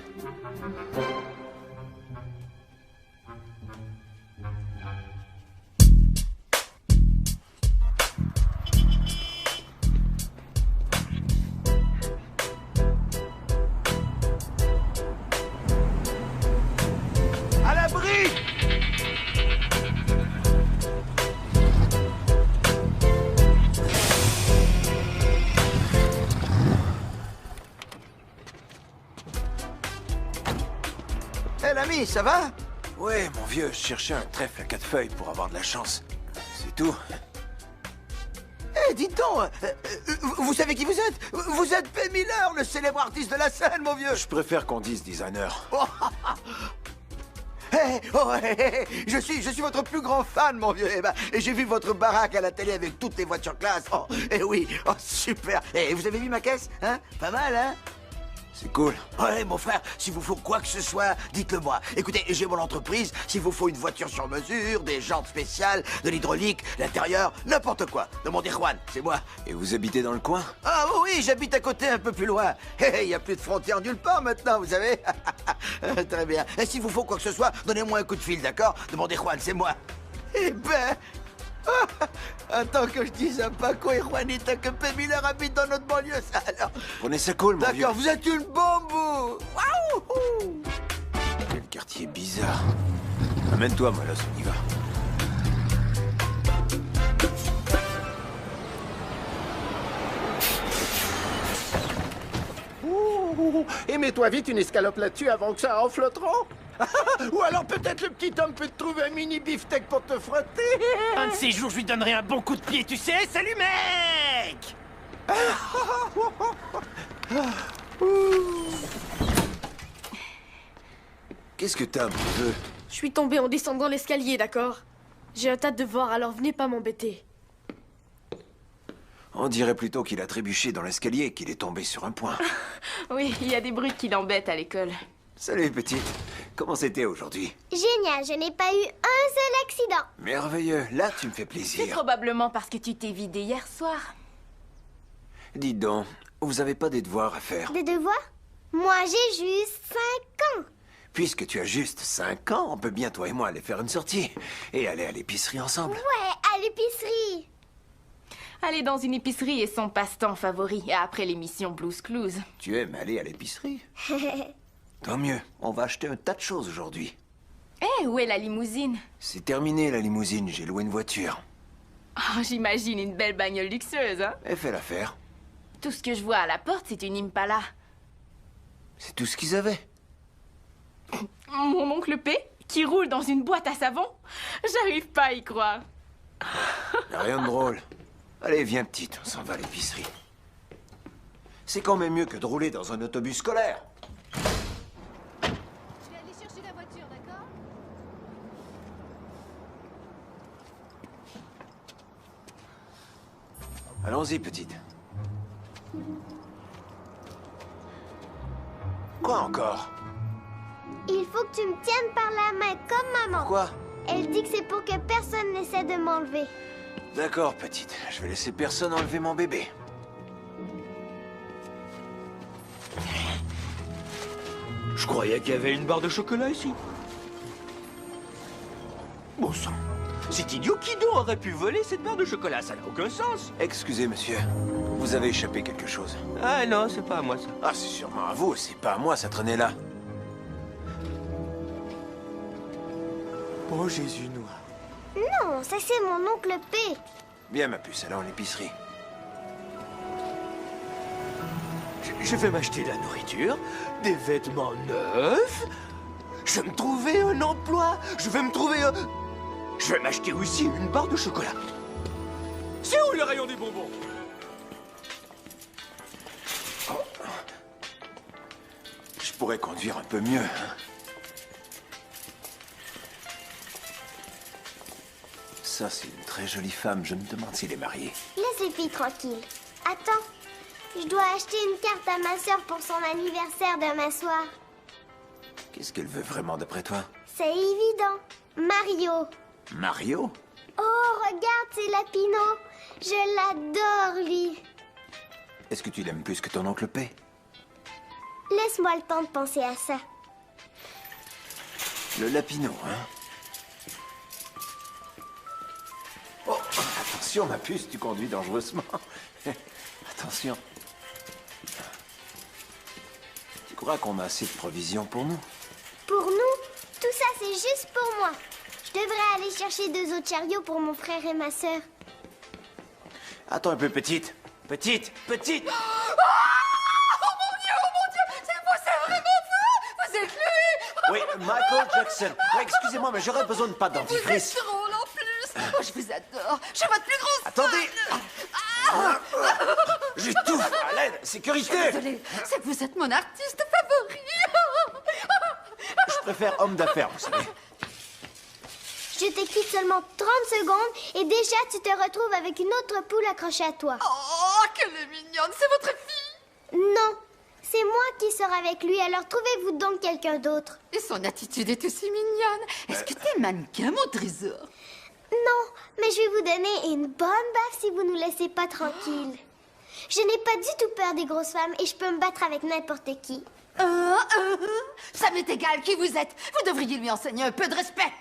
À l'abri! Hé, l'ami, ça va? Ouais, mon vieux, je cherchais un trèfle à 4 feuilles pour avoir de la chance. C'est tout. Eh, dites donc, vous savez qui vous êtes? Vous êtes P. Miller, le célèbre artiste de la scène, mon vieux. Je préfère qu'on dise designer. Je suis votre plus grand fan, mon vieux. Et j'ai vu votre baraque à la télé avec toutes les voitures classe. Oh, et oui, oh, super. Et vous avez vu ma caisse, hein? Pas mal, hein? C'est cool. Ouais, mon frère, s'il vous faut quoi que ce soit, dites-le moi. Écoutez, j'ai mon entreprise, s'il vous faut une voiture sur mesure, des jantes spéciales, de l'hydraulique, l'intérieur, n'importe quoi. Demandez Juan, c'est moi. Et vous habitez dans le coin? Ah oui, j'habite à côté, un peu plus loin. Il n'y a plus de frontières nulle part maintenant, vous savez. Très bien. Et s'il vous faut quoi que ce soit, donnez-moi un coup de fil, d'accord? Demandez Juan, c'est moi. Eh ben, Attends que je dise à Paco et Juanita que Pemiller habite dans notre banlieue, ça alors. Prenez ça cool, mon vieux. D'accord, vous êtes une bombe, vous. Waouh! Quel quartier bizarre. Amène-toi, Molos, on y va. Et mets-toi vite une escalope là-dessus avant que ça enfle trop. Ou alors peut-être le petit homme peut te trouver un mini beefsteak pour te frotter. Un de ces jours, je lui donnerai un bon coup de pied, tu sais. Salut, mec. Qu'est-ce que t'as, mon jeu? Je suis tombée en descendant l'escalier, d'accord? J'ai un tas de devoirs, alors venez pas m'embêter. On dirait plutôt qu'il a trébuché dans l'escalier et qu'il est tombé sur un point. Oui, il y a des brutes qui l'embêtent à l'école. Salut, petite. Comment c'était aujourd'hui? Génial, je n'ai pas eu un seul accident. Merveilleux. Là, tu me fais C'est plaisir. probablement parce que tu t'es vidé hier soir. Dites donc, vous avez pas des devoirs à faire? Des devoirs? Moi, j'ai juste 5 ans. Puisque tu as juste 5 ans, on peut bien, toi et moi, aller faire une sortie. Et aller à l'épicerie ensemble. Ouais, à l'épicerie. Aller dans une épicerie est son passe-temps favori, après l'émission Blues Clues. Tu aimes aller à l'épicerie? Tant mieux. On va acheter un tas de choses aujourd'hui. Eh, où est la limousine? C'est terminé, la limousine. J'ai loué une voiture. Oh, j'imagine une belle bagnole luxueuse, hein? Elle fait l'affaire. Tout ce que je vois à la porte, c'est une Impala. C'est tout ce qu'ils avaient. Mon oncle P, qui roule dans une boîte à savon? J'arrive pas à y croire. Y'a rien de drôle. Allez, viens, petite, on s'en va à l'épicerie. C'est quand même mieux que de rouler dans un autobus scolaire. Je vais aller chercher la voiture, d'accord? Allons-y, petite. Quoi encore? Il faut que tu me tiennes par la main comme maman. Pourquoi? Elle dit que c'est pour que personne n'essaie de m'enlever. D'accord, petite. Je vais laisser personne enlever mon bébé. Je croyais qu'il y avait une barre de chocolat ici. Bon sang, c'est idiot, qui donc aurait pu voler cette barre de chocolat? Ça n'a aucun sens. Excusez, monsieur. Vous avez échappé quelque chose. Ah non, c'est pas à moi ça. Ah, c'est sûrement à vous, c'est pas à moi, ça traînait là. Oh, Jésus noir. Non, ça c'est mon oncle P. Bien, ma puce, allons à l'épicerie. Je vais m'acheter de la nourriture, des vêtements neufs. Je vais me trouver un emploi. Je vais m'acheter aussi une barre de chocolat. C'est où le rayon des bonbons? Oh. Je pourrais conduire un peu mieux, hein. Ça, c'est une très jolie femme. Je me demande s'il est marié. Laisse les filles tranquilles. Attends, je dois acheter une carte à ma sœur pour son anniversaire demain soir. Qu'est-ce qu'elle veut vraiment d'après toi? C'est évident. Mario. Mario? Oh, regarde, c'est Lapino. Je l'adore, lui. Est-ce que tu l'aimes plus que ton oncle P? Laisse-moi le temps de penser à ça. Le Lapino, hein? Oh, attention, ma puce, tu conduis dangereusement. Attention. Tu crois qu'on a assez de provisions pour nous? Pour nous, tout ça, c'est juste pour moi. Je devrais aller chercher 2 autres chariots pour mon frère et ma sœur. Attends un peu, petite. Petite! Oh mon Dieu, c'est vous, c'est vraiment vous! Vous êtes lui! Oui, Michael Jackson. Ouais, excusez-moi, mais j'aurais besoin de pâte Vous êtes dentifrice. drôle en plus! Oh, je vous adore! Je suis votre plus grosse Attendez! J'étouffe! À l'aide! Sécurité! Je suis désolée, c'est que vous êtes mon artiste favori! Je préfère homme d'affaires, vous savez. Je te quitte seulement 30 secondes et déjà tu te retrouves avec une autre poule accrochée à toi. Oh, qu'elle est mignonne! C'est votre fille! Non, c'est moi qui sors avec lui, alors trouvez-vous donc quelqu'un d'autre. Et son attitude est aussi mignonne. Est-ce que t'es mannequin, mon trésor? Non, mais je vais vous donner une bonne baffe si vous nous laissez pas tranquilles. Je n'ai pas du tout peur des grosses femmes et je peux me battre avec n'importe qui. Ça m'est égal qui vous êtes. Vous devriez lui enseigner un peu de respect.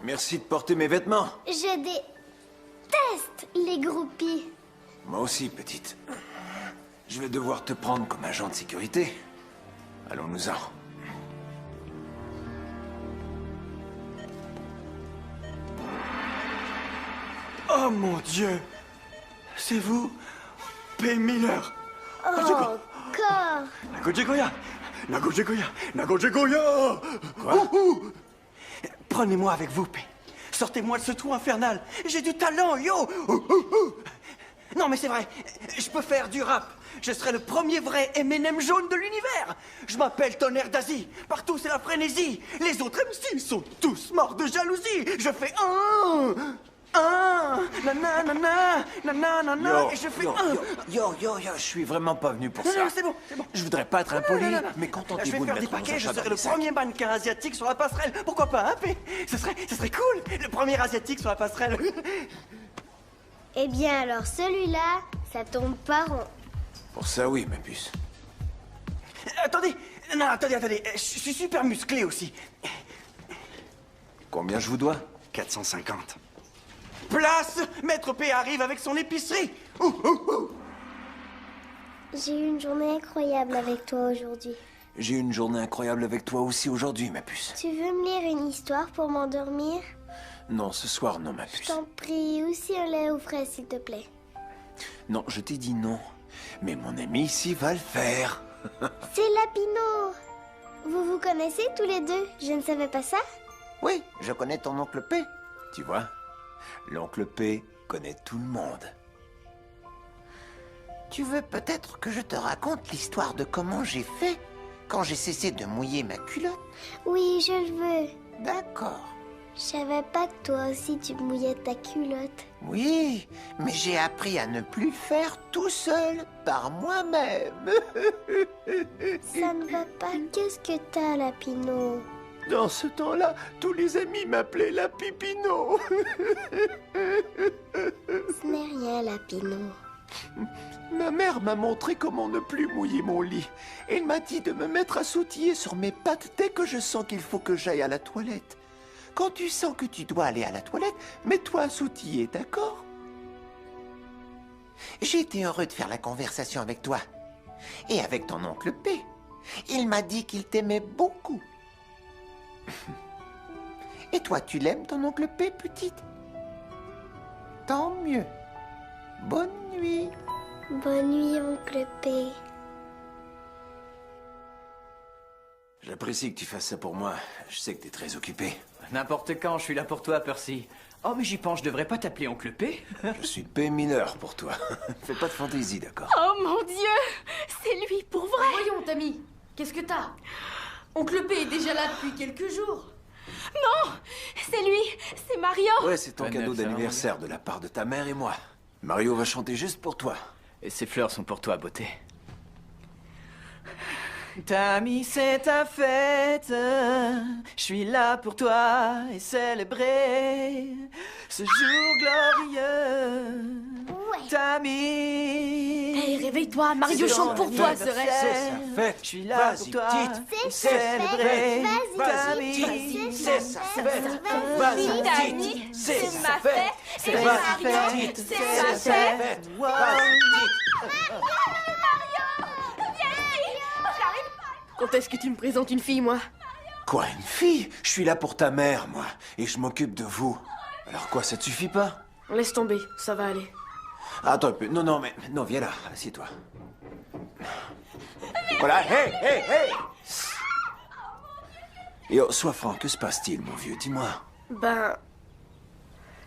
Merci de porter mes vêtements. Je déteste les groupies. Moi aussi, petite. Je vais devoir te prendre comme agent de sécurité. Allons-nous-en. Oh mon Dieu! C'est vous? P. Miller! Oh, encore! Nagojegoya! Nagojegoya! Nagojegoya! Quoi? Prenez-moi avec vous, P. Sortez-moi de ce trou infernal. J'ai du talent, yo! Non, mais c'est vrai. Je peux faire du rap. Je serai le premier vrai M&M jaune de l'univers. Je m'appelle Tonnerre d'Asie. Partout, c'est la frénésie. Les autres MC sont tous morts de jalousie. Je fais nanana, nanana, et je fais Yo, je suis vraiment pas venu pour Non, ça. non, c'est bon, c'est bon. Je voudrais pas être impoli, Non. mais Je contentez-vous vais de faire des mettre paquets, vos je achats serai dans le les sacs. premier mannequin asiatique sur la passerelle. Pourquoi pas, hein, P? Ce serait cool, le premier asiatique sur la passerelle. Eh bien alors celui-là, ça tombe pas rond. Pour ça, oui, ma puce. Attendez, je suis super musclé aussi. Combien je vous dois? 450. Place! Maître P arrive avec son épicerie. J'ai eu une journée incroyable avec toi aujourd'hui. J'ai eu une journée incroyable avec toi aussi aujourd'hui, ma puce. Tu veux me lire une histoire pour m'endormir? Non, ce soir, non, ma Je puce. t'en prie, aussi un lait aux fraises, s'il te plaît. Non, je t'ai dit non. Mais mon ami ici va le faire. C'est Lapino! Vous vous connaissez tous les deux? Je ne savais pas ça? Oui, je connais ton oncle P. Tu vois, l'oncle P connaît tout le monde. Tu veux peut-être que je te raconte l'histoire de comment j'ai fait quand j'ai cessé de mouiller ma culotte? Oui, je le veux. D'accord. Je savais pas que toi aussi tu mouillais ta culotte. Oui, mais j'ai appris à ne plus le faire tout seul, par moi-même. Ça ne va pas. Qu'est-ce que t'as, Lapino? Dans ce temps-là, tous les amis m'appelaient la Pipino. Ce n'est rien, Lapino. Ma mère m'a montré comment ne plus mouiller mon lit. Elle m'a dit de me mettre à sautiller sur mes pattes dès que je sens qu'il faut que j'aille à la toilette. Quand tu sens que tu dois aller à la toilette, mets-toi à sautiller, d'accord? J'ai été heureux de faire la conversation avec toi. Et avec ton oncle P. Il m'a dit qu'il t'aimait beaucoup. Et toi, tu l'aimes, ton oncle P, petite? Tant mieux. Bonne nuit. Bonne nuit, oncle P. J'apprécie que tu fasses ça pour moi. Je sais que t'es très occupé. N'importe quand, je suis là pour toi, Percy. Oh, mais j'y pense, je devrais pas t'appeler Oncle P. Je suis P mineur pour toi. Fais pas de fantaisie, d'accord? Oh mon Dieu! C'est lui, pour vrai! Voyons, Tammy, qu'est-ce que t'as? Oncle P est déjà là depuis quelques jours. Non! C'est lui! C'est Mario! Ouais, c'est ton cadeau d'anniversaire de la part de ta mère et moi. Mario va chanter juste pour toi. Et ces fleurs sont pour toi, beauté. Tammy, c'est ta fête. Je suis là pour toi et célébrer ce jour glorieux. Ouais. Tammy. Hey, réveille-toi, Mario chante pour toi, ce rêve. C'est sa fête. Je suis là pour toi et célébrer. Tammy, c'est sa fête. Vas-y, Tammy, c'est c'est sa ma fête. fête. C'est Et ma Mario, fête. c'est ma sa fête. fête. Quand est-ce que tu me présentes une fille, moi? Quoi, une fille? Je suis là pour ta mère, moi. Et je m'occupe de vous. Alors quoi, ça te suffit pas? Laisse tomber, ça va aller. Attends un peu. Non, mais... Non, viens là. Assieds-toi. Voilà. Hey! Yo, sois franc. Que se passe-t-il, mon vieux? Dis-moi. Ben...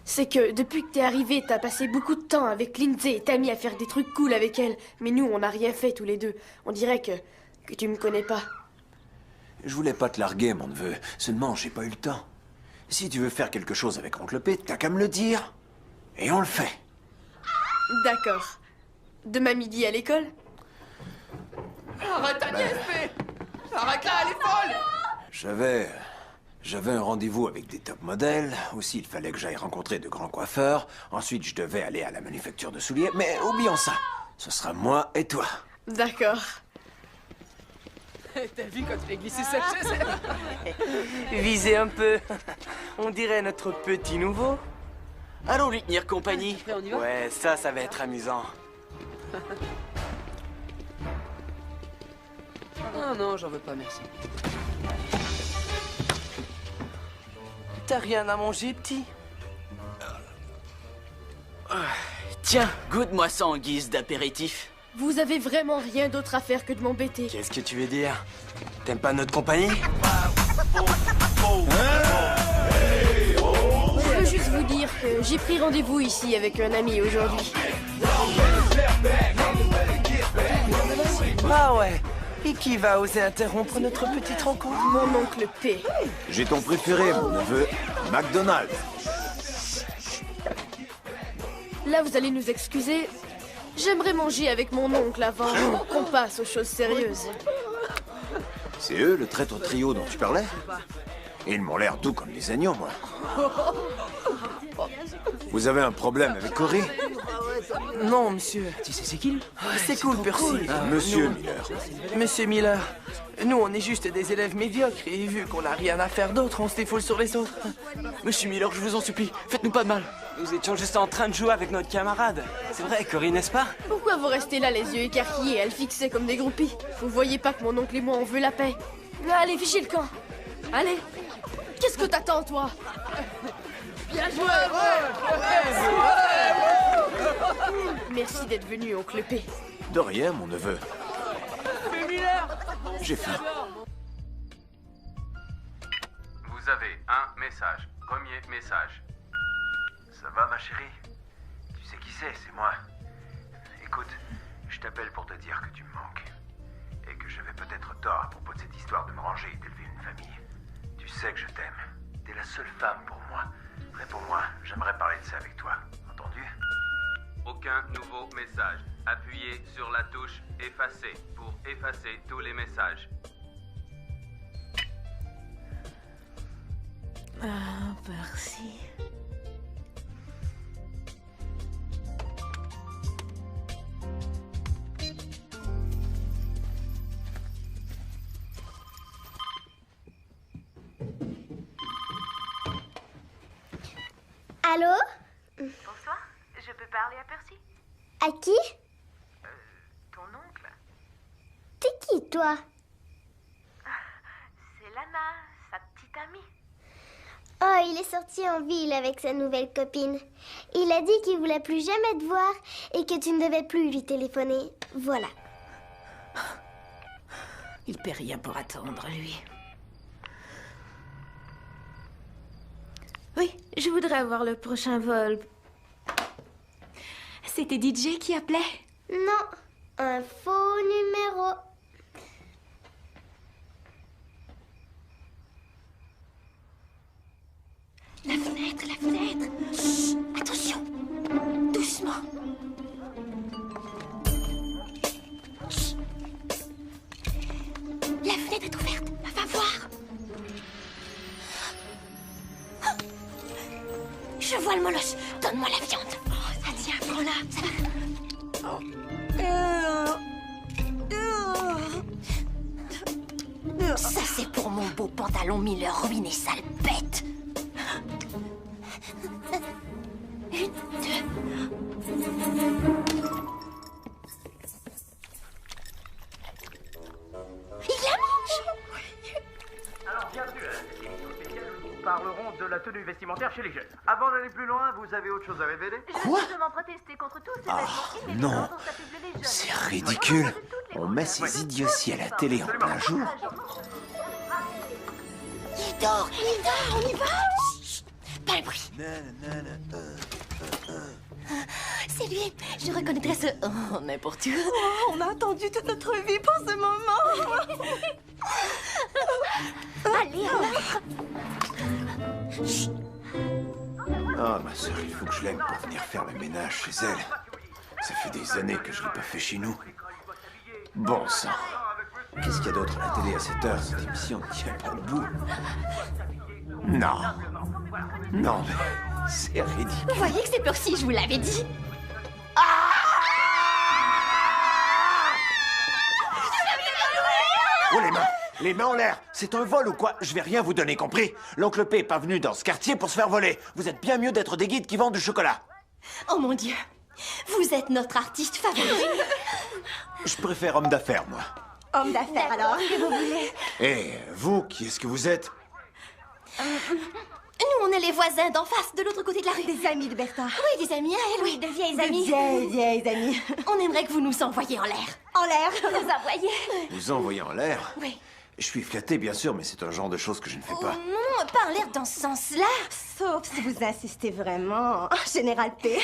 C'est que depuis que t'es arrivé, t'as passé beaucoup de temps avec Lindsay et Tammy à faire des trucs cool avec elle. Mais nous, on n'a rien fait tous les deux. On dirait que tu me connais pas. Je voulais pas te larguer, mon neveu. Seulement, j'ai pas eu le temps. Si tu veux faire quelque chose avec Oncle P, t'as qu'à me le dire. Et on le fait. D'accord. Demain midi à l'école? Arrête Agnès, P! Arrête-la, elle est folle! J'avais un rendez-vous avec des top modèles. Aussi, il fallait que j'aille rencontrer de grands coiffeurs. Ensuite, je devais aller à la manufacture de souliers. Mais oublions ça. Ce sera moi et toi. D'accord. T'as vu quand tu l'as glissé cette chaise? Visez un peu. On dirait notre petit nouveau. Allons lui tenir compagnie. Ouais, ça va être amusant. Ah non, j'en veux pas, merci. T'as rien à manger, petit? Tiens, goûte-moi ça en guise d'apéritif. Vous avez vraiment rien d'autre à faire que de m'embêter. Qu'est-ce que tu veux dire? T'aimes pas notre compagnie? Je veux juste vous dire que j'ai pris rendez-vous ici avec un ami aujourd'hui. Ah ouais. Et qui va oser interrompre notre petite rencontre? Mon oncle P. J'ai ton préféré, mon neveu, McDonald's. Là, vous allez nous excuser. J'aimerais manger avec mon oncle avant qu'on passe aux choses sérieuses. C'est eux, le traître trio dont tu parlais? Ils m'ont l'air doux comme des agneaux, moi. Vous avez un problème avec Cory? Non, monsieur. Tu sais c'est qui? C'est cool, Percy. Monsieur Nous- Miller. Monsieur Miller, nous, on est juste des élèves médiocres et vu qu'on n'a rien à faire d'autre, on se défoule sur les autres. Monsieur Miller, je vous en supplie, faites-nous pas de mal. Nous étions juste en train de jouer avec notre camarade. C'est vrai, Cory, n'est-ce pas? Pourquoi vous restez là, les yeux écarquillés, à le fixer comme des groupies? Vous voyez pas que mon oncle et moi, on veut la paix? Allez, fichez le camp. Allez. Qu'est-ce que t'attends, toi? Bien joué! Merci d'être venu, oncle P. De rien, mon neveu. J'ai faim. Vous avez un message. Premier message. Ça va, ma chérie? Tu sais qui c'est moi. Écoute, je t'appelle pour te dire que tu me manques. Et que j'avais peut-être tort à propos de cette histoire de me ranger et d'élever une famille. Tu sais que je t'aime. T'es la seule femme pour moi. Réponds-moi, j'aimerais parler de ça avec toi. Entendu? Aucun nouveau message. Appuyez sur la touche effacer pour effacer tous les messages. Ah, Percy. Allô? Bonsoir, je peux parler à Percy? À qui? Ton oncle? T'es qui, toi? C'est Lana, sa petite amie. Oh, il est sorti en ville avec sa nouvelle copine. Il a dit qu'il voulait plus jamais te voir et que tu ne devais plus lui téléphoner. Voilà. Il paie rien pour attendre, lui. Oui, je voudrais avoir le prochain vol. C'était DJ qui appelait? Non, un faux numéro. La fenêtre, la fenêtre. Chut, attention. Doucement. Chut. La fenêtre est ouverte. Va voir. Je vois le molosse. Donne-moi la viande. Oh, ça tient, prends-la. Ça va. Ça, c'est pour mon beau pantalon Miller ruiné, sale bête. Une, deux. Il la mange. Alors, bienvenue à cette émission spéciale où nous parlerons de la tenue vestimentaire chez les jeunes. Avant d'aller plus loin, vous avez autre chose à révéler? Quoi? Justement protester contre tous ces Ah, vêtements non. inélégants dont s'affublent les jeunes. C'est ridicule. On met ces idioties à la télé en plein jour. Il dort, on y va. Chut, pas le bruit. C'est lui, je reconnaîtrais ce... Oh, n'importe où. Oh, on a attendu toute notre vie pour ce moment. Allez, alors. Chut. Ah, ma sœur, il faut que je l'aime pour venir faire le ménage chez elle. Ça fait des années que je l'ai pas fait chez nous. Bon sang. Qu'est-ce qu'il y a d'autre à la télé à cette heure? Cette émission ne tient pas debout. Non. Non, mais c'est ridicule. Vous voyez que c'est Percy, je vous l'avais dit. Oh, les mains! Les mains en l'air. C'est un vol ou quoi? Je vais rien vous donner, compris? L'oncle P est pas venu dans ce quartier pour se faire voler. Vous êtes bien mieux d'être des guides qui vendent du chocolat. Oh mon Dieu. Vous êtes notre artiste favori. Je préfère homme d'affaires, moi. Homme d'affaires, alors, que vous voulez? Et vous, qui est-ce que vous êtes? Nous, on est les voisins d'en face, de l'autre côté de la rue. Des amis de Bertha. Oui, des amis à elle. Oui, de vieilles amies. De vieilles amies. On aimerait que vous nous envoyiez en l'air. En l'air? Nous envoyer? Vous envoyez en l'air? Oui. Je suis flatté, bien sûr, mais c'est un genre de choses que je ne fais pas. Non, pas en l'air dans ce sens-là. Sauf si vous insistez vraiment. Général P.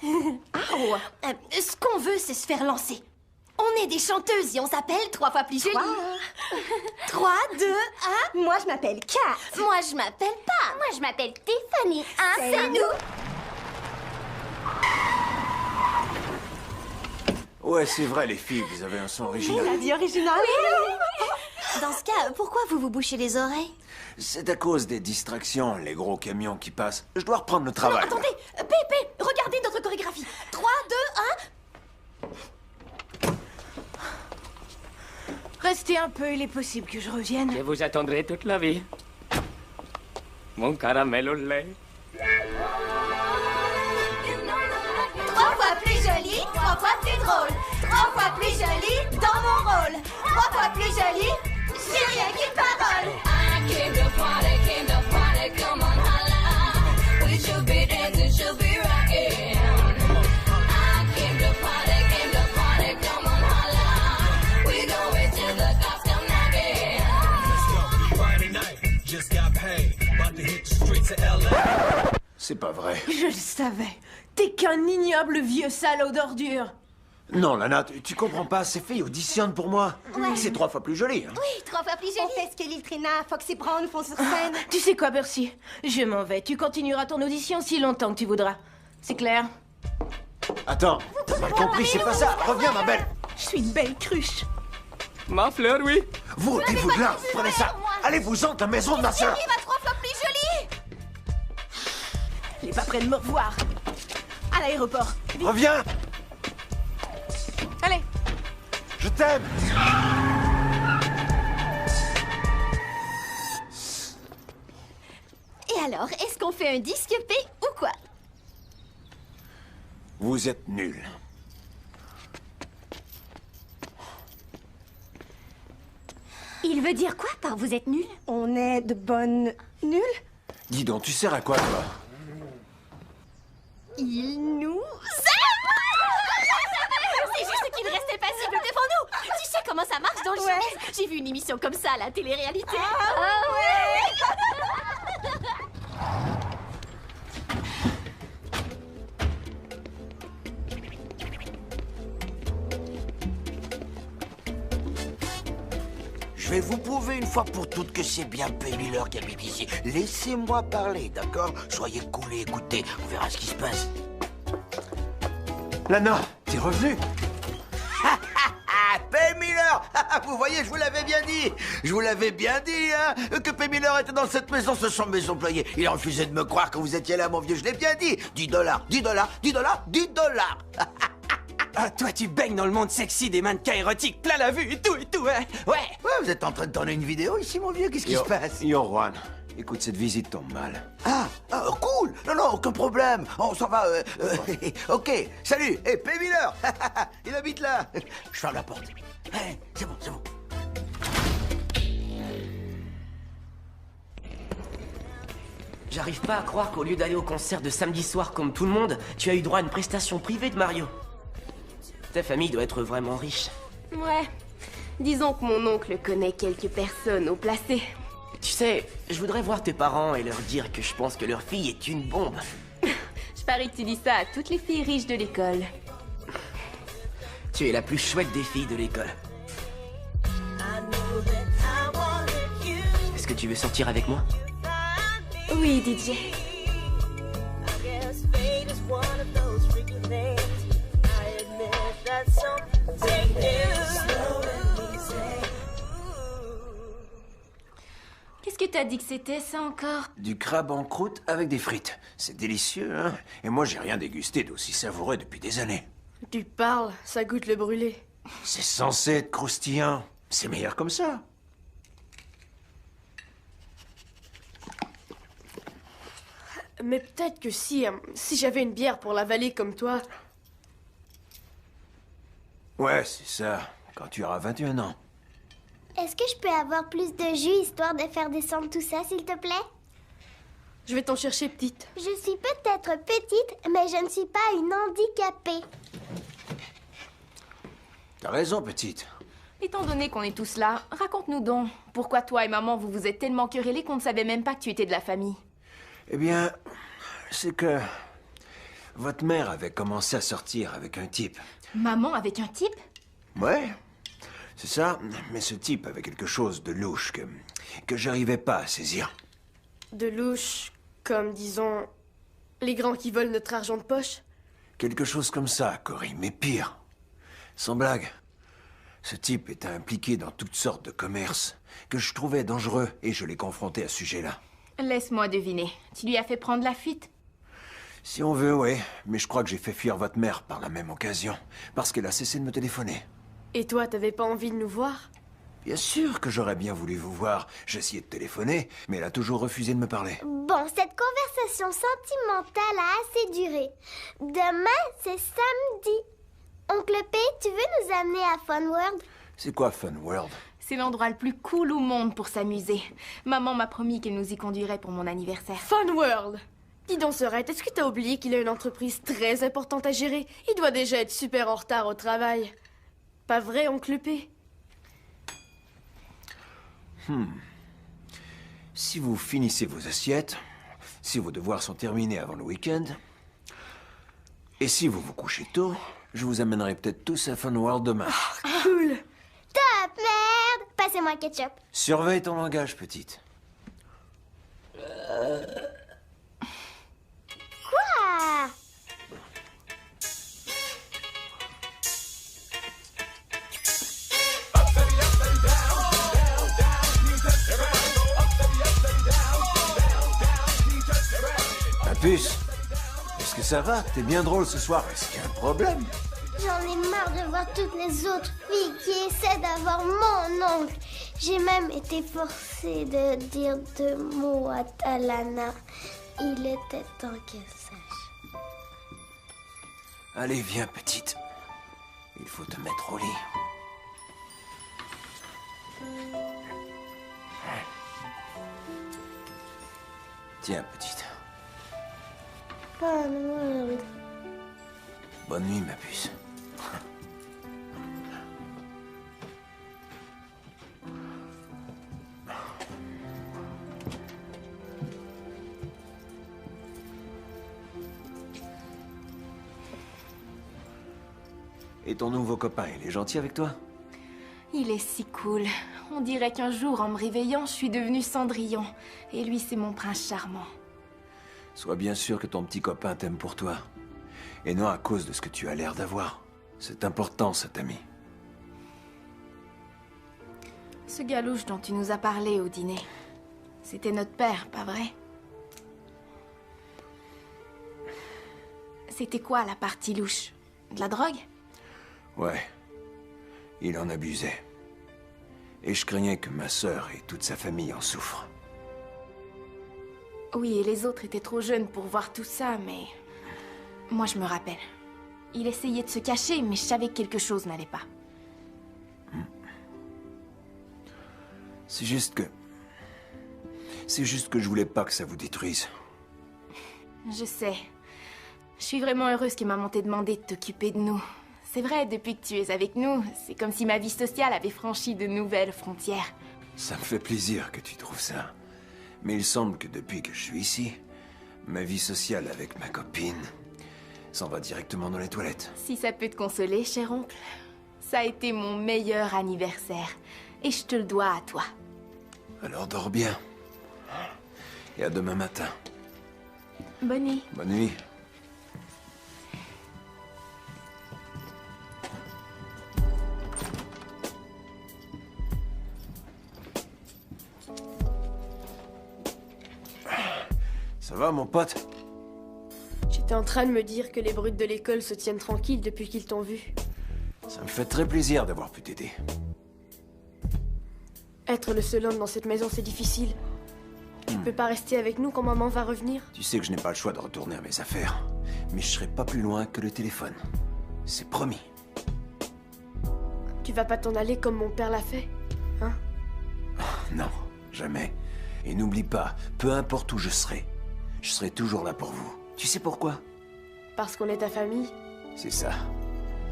Ce qu'on veut, c'est se faire lancer. On est des chanteuses et on s'appelle 3 fois plus jolie. 3, 2, 1. Moi, je m'appelle Kat. Moi, je m'appelle pas. Moi, je m'appelle Tiffany. C'est nous. Ouais, c'est vrai, les filles, vous avez un son original. La vie originale. Oui. Dans ce cas, pourquoi vous vous bouchez les oreilles? C'est à cause des distractions, les gros camions qui passent. Je dois reprendre le travail. Non, attendez, Pépé, regardez notre chorégraphie. 3, 2, 1. Restez un peu, il est possible que je revienne. Je vous attendrai toute la vie. Mon caramel au lait. 3 fois plus jolie, 3 fois plus drôle. 3 fois plus jolie dans mon rôle. 3 fois plus jolie, j'ai rien qu'une parole. I came to party, come on, holla. We should be dancing, should be rocking. I came to party, come on, holla. We going till the cops come knocking. Let's go, Friday night, just got paid. About to hit the streets of LA. C'est pas vrai. Je le savais. T'es qu'un ignoble vieux salaud d'ordure. Non, Lana, tu comprends pas, ces filles auditionnent pour moi. Ouais. C'est 3 fois plus joli. Hein. Oui, 3 fois plus jolie. On fait ce que Lil Trina, Fox et Brown font sur scène. Tu sais quoi, Percy? Je m'en vais. Tu continueras ton audition si longtemps que tu voudras. C'est clair? Attends, t'as mal compris, c'est pas ça. Reviens, ma belle. Je suis une belle cruche. Ma fleur, oui. Vous, ôtez-vous de là, prenez ça. Allez-vous-en de la maison de ma soeur. Il va 3 fois plus jolie. Elle est pas près de me revoir. À l'aéroport. Vite. Reviens. Allez. Je t'aime. Et alors, est-ce qu'on fait un disque P ou quoi? Vous êtes nuls. Il veut dire quoi par vous êtes nuls? On est de bonnes nulles? Dis donc, tu sers à quoi, toi? Il nous C'est juste qu'il restait passible devant nous. Tu sais comment ça marche dans le showbiz? J'ai vu une émission comme ça à la télé-réalité. Je vais vous prouver une fois pour toutes que c'est bien P. Miller qui habite ici. Laissez-moi parler, d'accord? Soyez cool et écoutez, on verra ce qui se passe. Lana, t'es revenu? P. Miller. Vous voyez, je vous l'avais bien dit. Je vous l'avais bien dit, hein, que P. Miller était dans cette maison. Ce sont mes employés. Il a refusé de me croire quand vous étiez là, mon vieux. Je l'ai bien dit. 10 $, 10 $, 10 $, 10 $. Ah, toi, tu baignes dans le monde sexy des mannequins érotiques, plein la vue et tout, ouais. Ouais, vous êtes en train de tourner une vidéo ici, mon vieux. Qu'est-ce qui se passe? Yo, Juan, écoute, cette visite tombe mal. Cool. Non, aucun problème. On s'en va. Ok, salut. Hey, P. Miller. Il habite là. Je ferme la porte. Hey, c'est bon, c'est bon. J'arrive pas à croire qu'au lieu d'aller au concert de samedi soir comme tout le monde, tu as eu droit à une prestation privée de Mario. Ta famille doit être vraiment riche. Ouais. Disons que mon oncle connaît quelques personnes au placé. Tu sais, je voudrais voir tes parents et leur dire que je pense que leur fille est une bombe. Je parie que tu dis ça à toutes les filles riches de l'école. Tu es la plus chouette des filles de l'école. Est-ce que tu veux sortir avec moi? Oui, DJ. Qu'est-ce que t'as dit que c'était, ça, encore? Du crabe en croûte avec des frites. C'est délicieux, hein? Et moi, j'ai rien dégusté d'aussi savoureux depuis des années. Tu parles, ça goûte le brûlé. C'est censé être croustillant. C'est meilleur comme ça. Mais peut-être que si j'avais une bière pour l'avaler comme toi... Ouais, c'est ça. Quand tu auras 21 ans. Est-ce que je peux avoir plus de jus histoire de faire descendre tout ça, s'il te plaît? Je vais t'en chercher, petite. Je suis peut-être petite, mais je ne suis pas une handicapée. T'as raison, petite. Étant donné qu'on est tous là, raconte-nous donc. Pourquoi toi et maman, vous vous êtes tellement querellés qu'on ne savait même pas que tu étais de la famille? Eh bien, c'est que... votre mère avait commencé à sortir avec un type. Maman avec un type? Ouais, c'est ça. Mais ce type avait quelque chose de louche que j'arrivais pas à saisir. De louche, comme, disons, les grands qui volent notre argent de poche? Quelque chose comme ça, Cory, mais pire. Sans blague. Ce type était impliqué dans toutes sortes de commerces que je trouvais dangereux et je l'ai confronté à ce sujet-là. Laisse-moi deviner. Tu lui as fait prendre la fuite? Si on veut, oui. Mais je crois que j'ai fait fuir votre mère par la même occasion. Parce qu'elle a cessé de me téléphoner. Et toi, t'avais pas envie de nous voir? Bien sûr que j'aurais bien voulu vous voir. J'ai essayé de téléphoner, mais elle a toujours refusé de me parler. Bon, cette conversation sentimentale a assez duré. Demain, c'est samedi. Oncle P, tu veux nous amener à Fun World? C'est quoi Fun World? C'est l'endroit le plus cool au monde pour s'amuser. Maman m'a promis qu'elle nous y conduirait pour mon anniversaire. Fun World! Dis donc, Sorette, est-ce que t'as oublié qu'il a une entreprise très importante à gérer? Il doit déjà être super en retard au travail. Pas vrai, oncle P? Si vous finissez vos assiettes, si vos devoirs sont terminés avant le week-end, et si vous vous couchez tôt, je vous amènerai peut-être tous à Fun World demain. Cool! Top, merde! Passez-moi le ketchup. Surveille ton langage, petite. Quoi? Ma puce, est-ce que ça va? T'es bien drôle ce soir. Est-ce qu'il y a un problème? J'en ai marre de voir toutes les autres filles qui essaient d'avoir mon oncle. J'ai même été forcée de dire 2 mots à Talana. Il était temps qu'elle sache. Allez, viens, petite. Il faut te mettre au lit. Tiens, petite. Fun World. Bonne nuit, ma puce. Et ton nouveau copain, il est gentil avec toi? Il est si cool. On dirait qu'un jour, en me réveillant, je suis devenue Cendrillon. Et lui, c'est mon prince charmant. Sois bien sûr que ton petit copain t'aime pour toi. Et non à cause de ce que tu as l'air d'avoir. C'est important, cet ami. Ce gars louche dont tu nous as parlé au dîner, c'était notre père, pas vrai? C'était quoi la partie louche? De la drogue? Ouais. Il en abusait. Et je craignais que ma sœur et toute sa famille en souffrent. Oui, et les autres étaient trop jeunes pour voir tout ça, mais... Moi, je me rappelle. Il essayait de se cacher, mais je savais que quelque chose n'allait pas. C'est juste que je voulais pas que ça vous détruise. Je sais. Je suis vraiment heureuse que maman t'ait demandé de t'occuper de nous. C'est vrai, depuis que tu es avec nous, c'est comme si ma vie sociale avait franchi de nouvelles frontières. Ça me fait plaisir que tu trouves ça. Mais il semble que depuis que je suis ici, ma vie sociale avec ma copine s'en va directement dans les toilettes. Si ça peut te consoler, cher oncle, ça a été mon meilleur anniversaire. Et je te le dois à toi. Alors dors bien. Et à demain matin. Bonne nuit. Bonne nuit. Ça va, mon pote? J'étais en train de me dire que les brutes de l'école se tiennent tranquilles depuis qu'ils t'ont vu. Ça me fait très plaisir d'avoir pu t'aider. Être le seul homme dans cette maison, c'est difficile. Tu peux pas rester avec nous quand maman va revenir? Tu sais que je n'ai pas le choix de retourner à mes affaires. Mais je serai pas plus loin que le téléphone. C'est promis. Tu vas pas t'en aller comme mon père l'a fait, hein? Non, jamais. Et n'oublie pas, peu importe où je serai toujours là pour vous. Tu sais pourquoi? Parce qu'on est ta famille. C'est ça.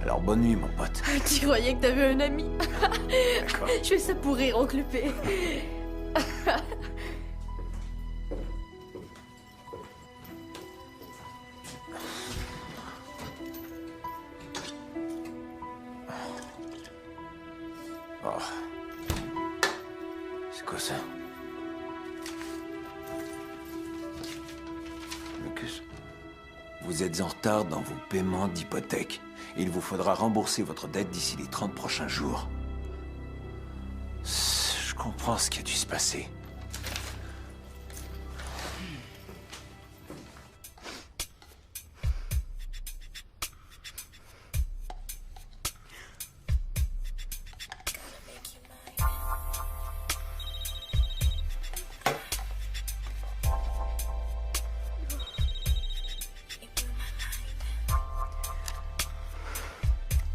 Alors bonne nuit, mon pote. Tu croyais que t'avais un ami? D'accord. Je fais ça pour rire, oncle P. Oh. C'est quoi ça? Mais qu'est-ce... Vous êtes en retard dans vos paiements d'hypothèque. Il vous faudra rembourser votre dette d'ici les 30 prochains jours. Je comprends ce qui a dû se passer.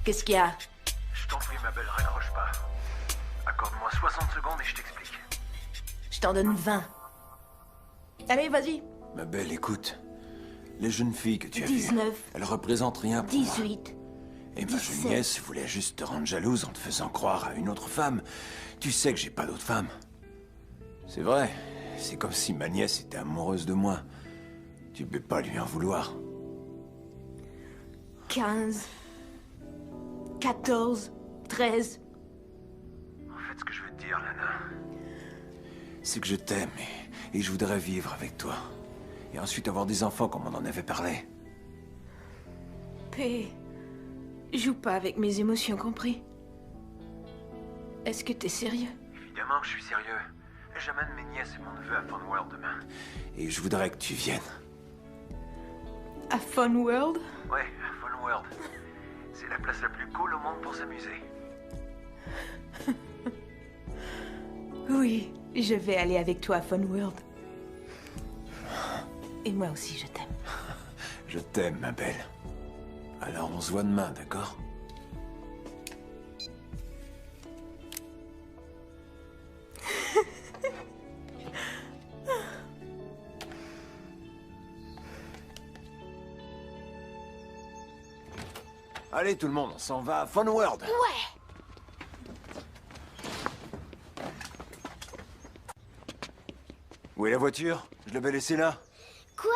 Qu'est-ce qu'il y a? Je t'en prie, ma belle, raccroche pas. Accorde-moi 60 secondes et je t'explique. Je t'en donne 20. Allez, vas-y. Ma belle, écoute. Les jeunes filles que tu as 19. vues, elles représentent rien pour moi. 18. Et ma 17. jeune nièce voulait juste te rendre jalouse en te faisant croire à une autre femme. Tu sais que j'ai pas d'autre femme. C'est vrai. C'est comme si ma nièce était amoureuse de moi. Tu peux pas lui en vouloir. 15. 14. 13. En fait, ce que je veux te dire, Lana... C'est que je t'aime et je voudrais vivre avec toi. Et ensuite avoir des enfants comme on en avait parlé. P. Joue pas avec mes émotions, compris? Est-ce que t'es sérieux? Évidemment que je suis sérieux. J'amène mes nièces et mon neveu à Fun World demain. Et je voudrais que tu viennes. À Fun World? Ouais, à Fun World. C'est la place la plus cool au monde pour s'amuser. Oui, je vais aller avec toi à Fun World. Et moi aussi, je t'aime. Je t'aime, ma belle. Alors on se voit demain, d'accord? Allez tout le monde, on s'en va à Fun World. Ouais. Où est la voiture? Je l'avais laissée là. Quoi?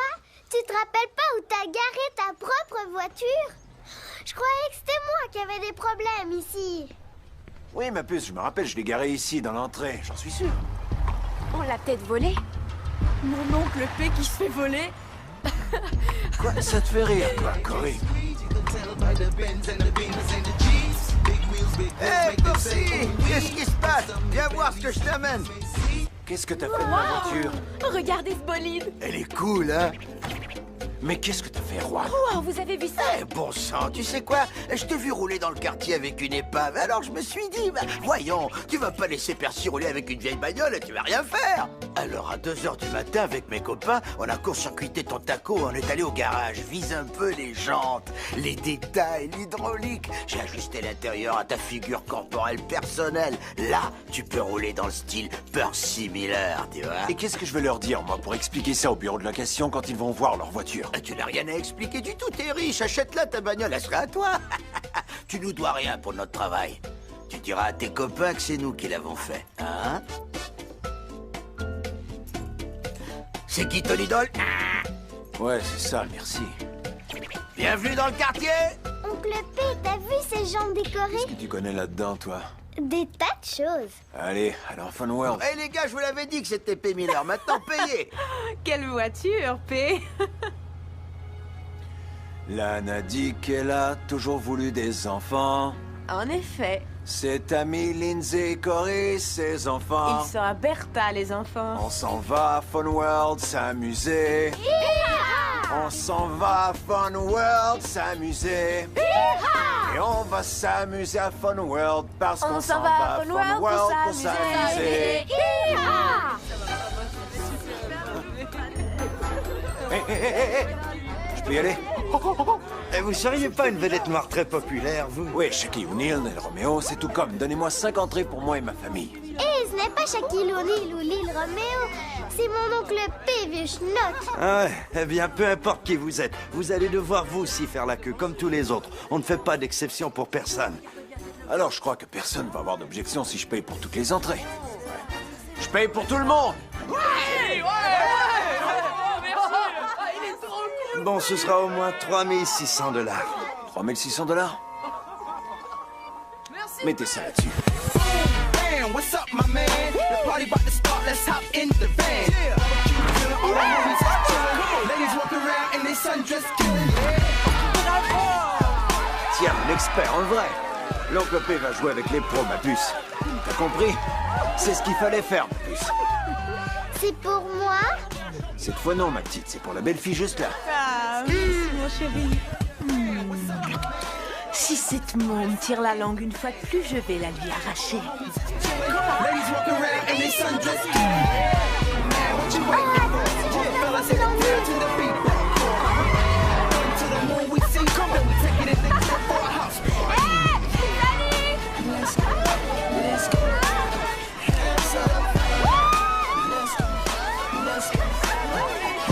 Tu te rappelles pas où t'as garé ta propre voiture? Je croyais que c'était moi qui avais des problèmes ici. Oui, ma puce, je me rappelle, je l'ai garée ici, dans l'entrée, j'en suis sûr. On l'a peut-être volé. Mon oncle P qui se fait voler. Quoi? Ça te fait rire, quoi, Cory? Hé, Popsy! Qu'est-ce qui se passe? Viens voir ce que je t'amène. Qu'est-ce que t'as fait de ma voiture? Regardez ce bolide. Elle est cool, hein? Mais qu'est-ce que t'as fait, Roi? Wow, vous avez vu ça? Eh, bon sang, tu sais quoi? Je t'ai vu rouler dans le quartier avec une épave, alors je me suis dit, bah, voyons, tu vas pas laisser Percy rouler avec une vieille bagnole et tu vas rien faire. Alors à 2h du matin, avec mes copains, on a court-circuité ton taco, on est allé au garage, vise un peu les jantes, les détails, l'hydraulique. J'ai ajusté l'intérieur à ta figure corporelle personnelle. Là, tu peux rouler dans le style Percy Miller, tu vois. Et qu'est-ce que je vais leur dire, moi, pour expliquer ça au bureau de location quand ils vont voir leur voiture? Tu n'as rien à expliquer du tout, t'es riche, achète-la ta bagnole, elle sera à toi. Tu nous dois rien pour notre travail. Tu diras à tes copains que c'est nous qui l'avons fait, hein? C'est qui ton idole? Ouais, c'est ça, merci. Bienvenue dans le quartier! Oncle P, t'as vu ces jambes décorées? Qu'est-ce que tu connais là-dedans, toi? Des tas de choses. Allez, alors Fun World. Hé les gars, je vous l'avais dit que c'était P. Miller, maintenant payez! Quelle voiture, P? Lana dit qu'elle a toujours voulu des enfants. En effet. Cette amie Lindsay, Cory, ses enfants. Ils sont à Bertha, les enfants. On s'en va à Fun World s'amuser. On s'en va à Fun World s'amuser. Et on va s'amuser à Fun World parce qu'on s'en va à Fun World pour s'amuser. Je peux y aller? Et vous seriez pas une vedette noire très populaire, vous? Oui, Shaquille O'Neal, Nel Romeo, c'est tout comme. Donnez-moi 5 entrées pour moi et ma famille. Hé, ce n'est pas Shaquille O'Neal ou Lil Romeo, c'est mon oncle P, vieux schnock. Ah ouais, eh bien, peu importe qui vous êtes, vous allez devoir vous aussi faire la queue, comme tous les autres. On ne fait pas d'exception pour personne. Alors, je crois que personne va avoir d'objection si je paye pour toutes les entrées. Je paye pour tout le monde! Bon, ce sera au moins 3600 $. 3600 $? Mettez ça là-dessus. Man, what's up, my man? The party about to start, let's hop in the van. All the homies chillin', ladies walking around in they sundress killing. Tiens, l'expert en vrai. L'oncle P va jouer avec les pros, ma puce. T'as compris? C'est ce qu'il fallait faire, ma puce. C'est pour moi? Cette fois non, ma petite, c'est pour la belle fille juste là. Ah, merci, mon chéri. Si cette môme tire la langue une fois de plus, je vais la lui arracher. Ladies walking around in they sundress killing. Man, what you waiting for? Fellas, hit it down to the beat. To the moon we see, come on, we take it in the club for a house party. Let's go, let's go. Hands up. Let's go, let's go.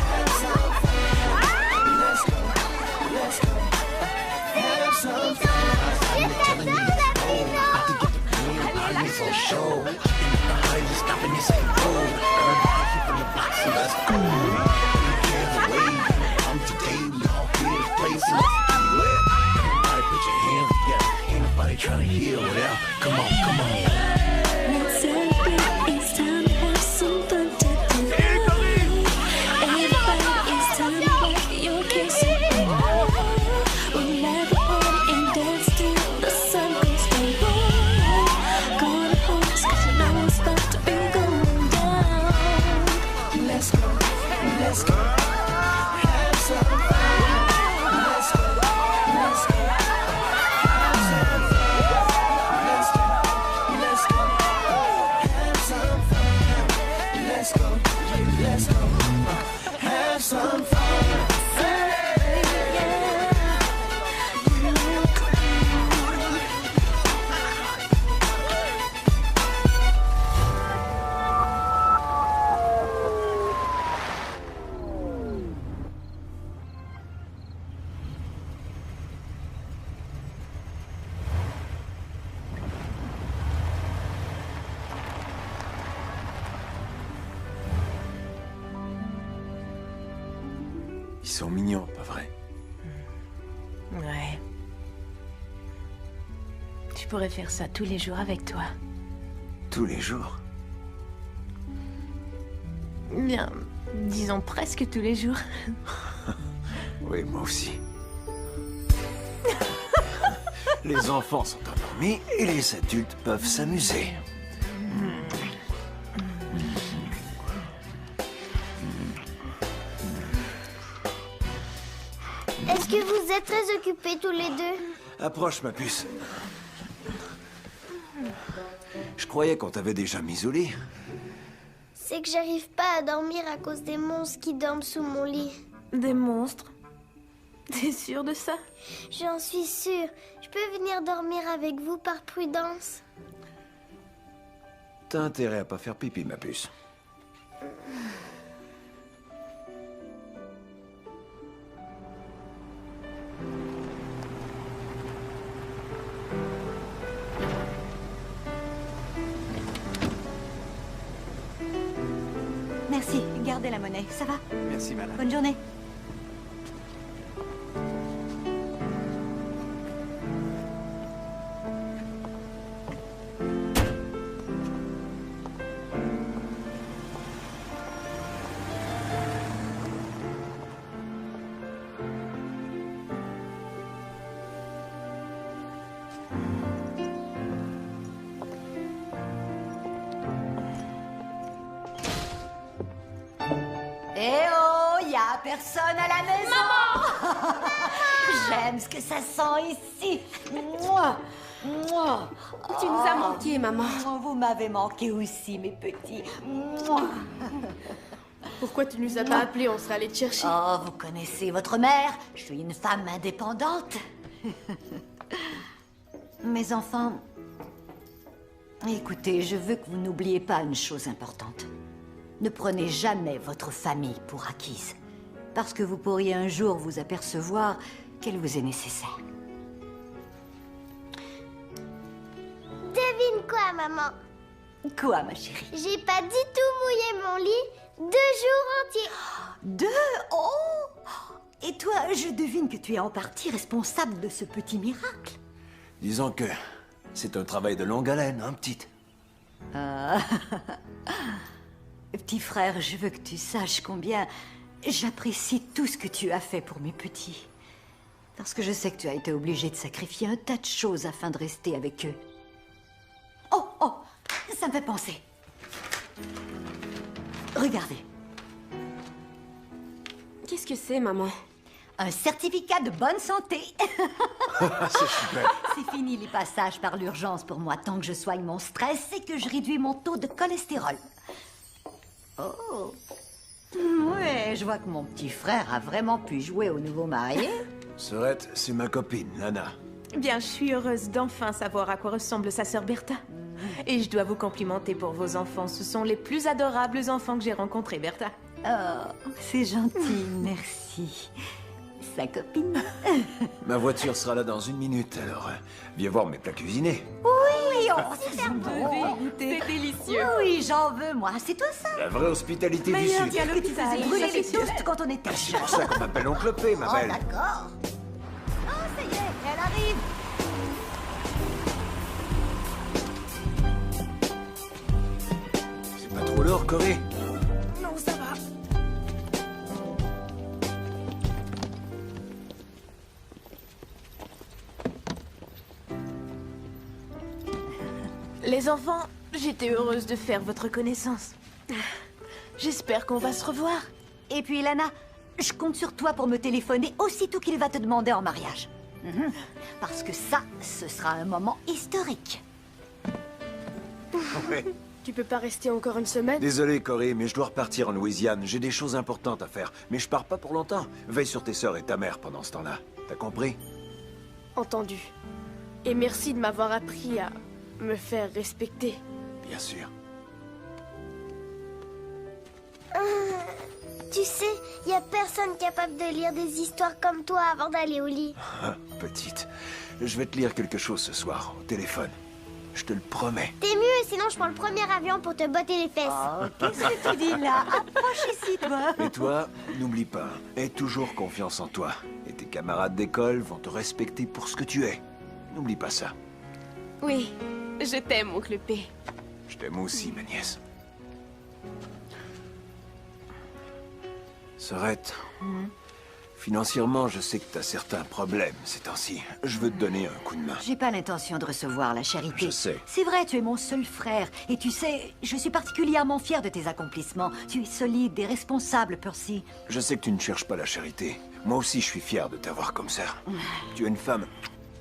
Hands up. Let's go, let's go. Hands up. For sure, in the behind is stopping this ain't cool. Everybody from the box, so let's go. We can't wait. I'm today, we all here to play, so let's do it. Everybody put your hands together. Ain't nobody trying to hear without. Come on, come on. Let's celebrate, it's time to have some fun today. Everybody, it's time to rock your case. We'll have a party and dance till the sun goes down. Let's go, let's go. Have some fun. Let's go, let's go. Have some fun. Let's go, let's go. Have some fun. Let's go, let's go. Have some fun. Ils sont mignons, pas vrai? Ouais. Je pourrais faire ça tous les jours avec toi. Tous les jours? Bien, disons presque tous les jours. Oui, moi aussi. Les enfants sont endormis et les adultes peuvent s'amuser. Est-ce que vous êtes très occupés tous les deux? Approche, ma puce. Je croyais qu'on t'avait déjà mis au lit. C'est que j'arrive pas à dormir à cause des monstres qui dorment sous mon lit. Des monstres? T'es sûre de ça? J'en suis sûre. Je peux venir dormir avec vous par prudence? T'as intérêt à pas faire pipi, ma puce. Merci, gardez la monnaie, ça va? Merci, madame. Bonne journée. Eh oh, y a personne à la maison. Maman. J'aime ce que ça sent ici. Mouah. Mouah. Tu nous as manqué, maman. Vous m'avez manqué aussi, mes petits. Mouah. Pourquoi tu nous as pas appelés? On serait allés te chercher. Oh, vous connaissez votre mère. Je suis une femme indépendante. Mes enfants, écoutez, je veux que vous n'oubliez pas une chose importante. Ne prenez jamais votre famille pour acquise, parce que vous pourriez un jour vous apercevoir qu'elle vous est nécessaire. Devine quoi, maman? Quoi, ma chérie? J'ai pas du tout mouillé mon lit 2 jours entiers. 2? Oh! Et toi, je devine que tu es en partie responsable de ce petit miracle. Disons que c'est un travail de longue haleine, hein, petite? Ah. Petit frère, je veux que tu saches combien j'apprécie tout ce que tu as fait pour mes petits. Parce que je sais que tu as été obligé de sacrifier un tas de choses afin de rester avec eux. Oh, oh, ça me fait penser. Regardez. Qu'est-ce que c'est, maman? Un certificat de bonne santé. C'est super. C'est fini les passages par l'urgence pour moi. Tant que je soigne mon stress et que je réduis mon taux de cholestérol. Oh. Ouais, je vois que mon petit frère a vraiment pu jouer au nouveau marié. Sorette, c'est ma copine, Lana. Bien, je suis heureuse d'enfin savoir à quoi ressemble sa sœur Bertha. Et je dois vous complimenter pour vos enfants. Ce sont les plus adorables enfants que j'ai rencontrés, Bertha. Oh, c'est gentil, merci. Sa copine. Ma voiture sera là dans 1 minute, alors viens voir mes plats cuisinés. Oui, oh, c'est super bon. C'est délicieux. Oui, j'en veux, moi. C'est toi ça? La vraie hospitalité du Meilleur Sud. dialogue que tu faisais brûler les toasts quand on était C'est pour ça qu'on m'appelle Oncle P, ma belle. Oh, d'accord. Oh, ça y est, elle arrive. C'est pas trop lourd, Corée? Non, ça va. Les enfants, j'étais heureuse de faire votre connaissance. J'espère qu'on va se revoir. Et puis, Lana, je compte sur toi pour me téléphoner aussitôt qu'il va te demander en mariage. Parce que ça, ce sera un moment historique. Ouais. Tu peux pas rester encore 1 semaine? Désolé, Corée, mais je dois repartir en Louisiane. J'ai des choses importantes à faire. Mais je pars pas pour longtemps. Veille sur tes sœurs et ta mère pendant ce temps-là. T'as compris? Entendu. Et merci de m'avoir appris à me faire respecter. Bien sûr. Tu sais, y a personne capable de lire des histoires comme toi avant d'aller au lit. Petite, je vais te lire quelque chose ce soir, au téléphone. Je te le promets. T'es mieux, sinon je prends le premier avion pour te botter les fesses. Oh, qu'est-ce que tu dis là? Approche ici, toi. Et toi, n'oublie pas, aie toujours confiance en toi. Et tes camarades d'école vont te respecter pour ce que tu es. N'oublie pas ça. Oui, je t'aime, oncle P. Je t'aime aussi, ma nièce. Sorette, financièrement, je sais que t'as certains problèmes ces temps-ci. Je veux te donner un coup de main. J'ai pas l'intention de recevoir la charité. Je sais. C'est vrai, tu es mon seul frère. Et tu sais, je suis particulièrement fière de tes accomplissements. Tu es solide et responsable, Percy. Je sais que tu ne cherches pas la charité. Moi aussi, je suis fier de t'avoir comme ça. Tu es une femme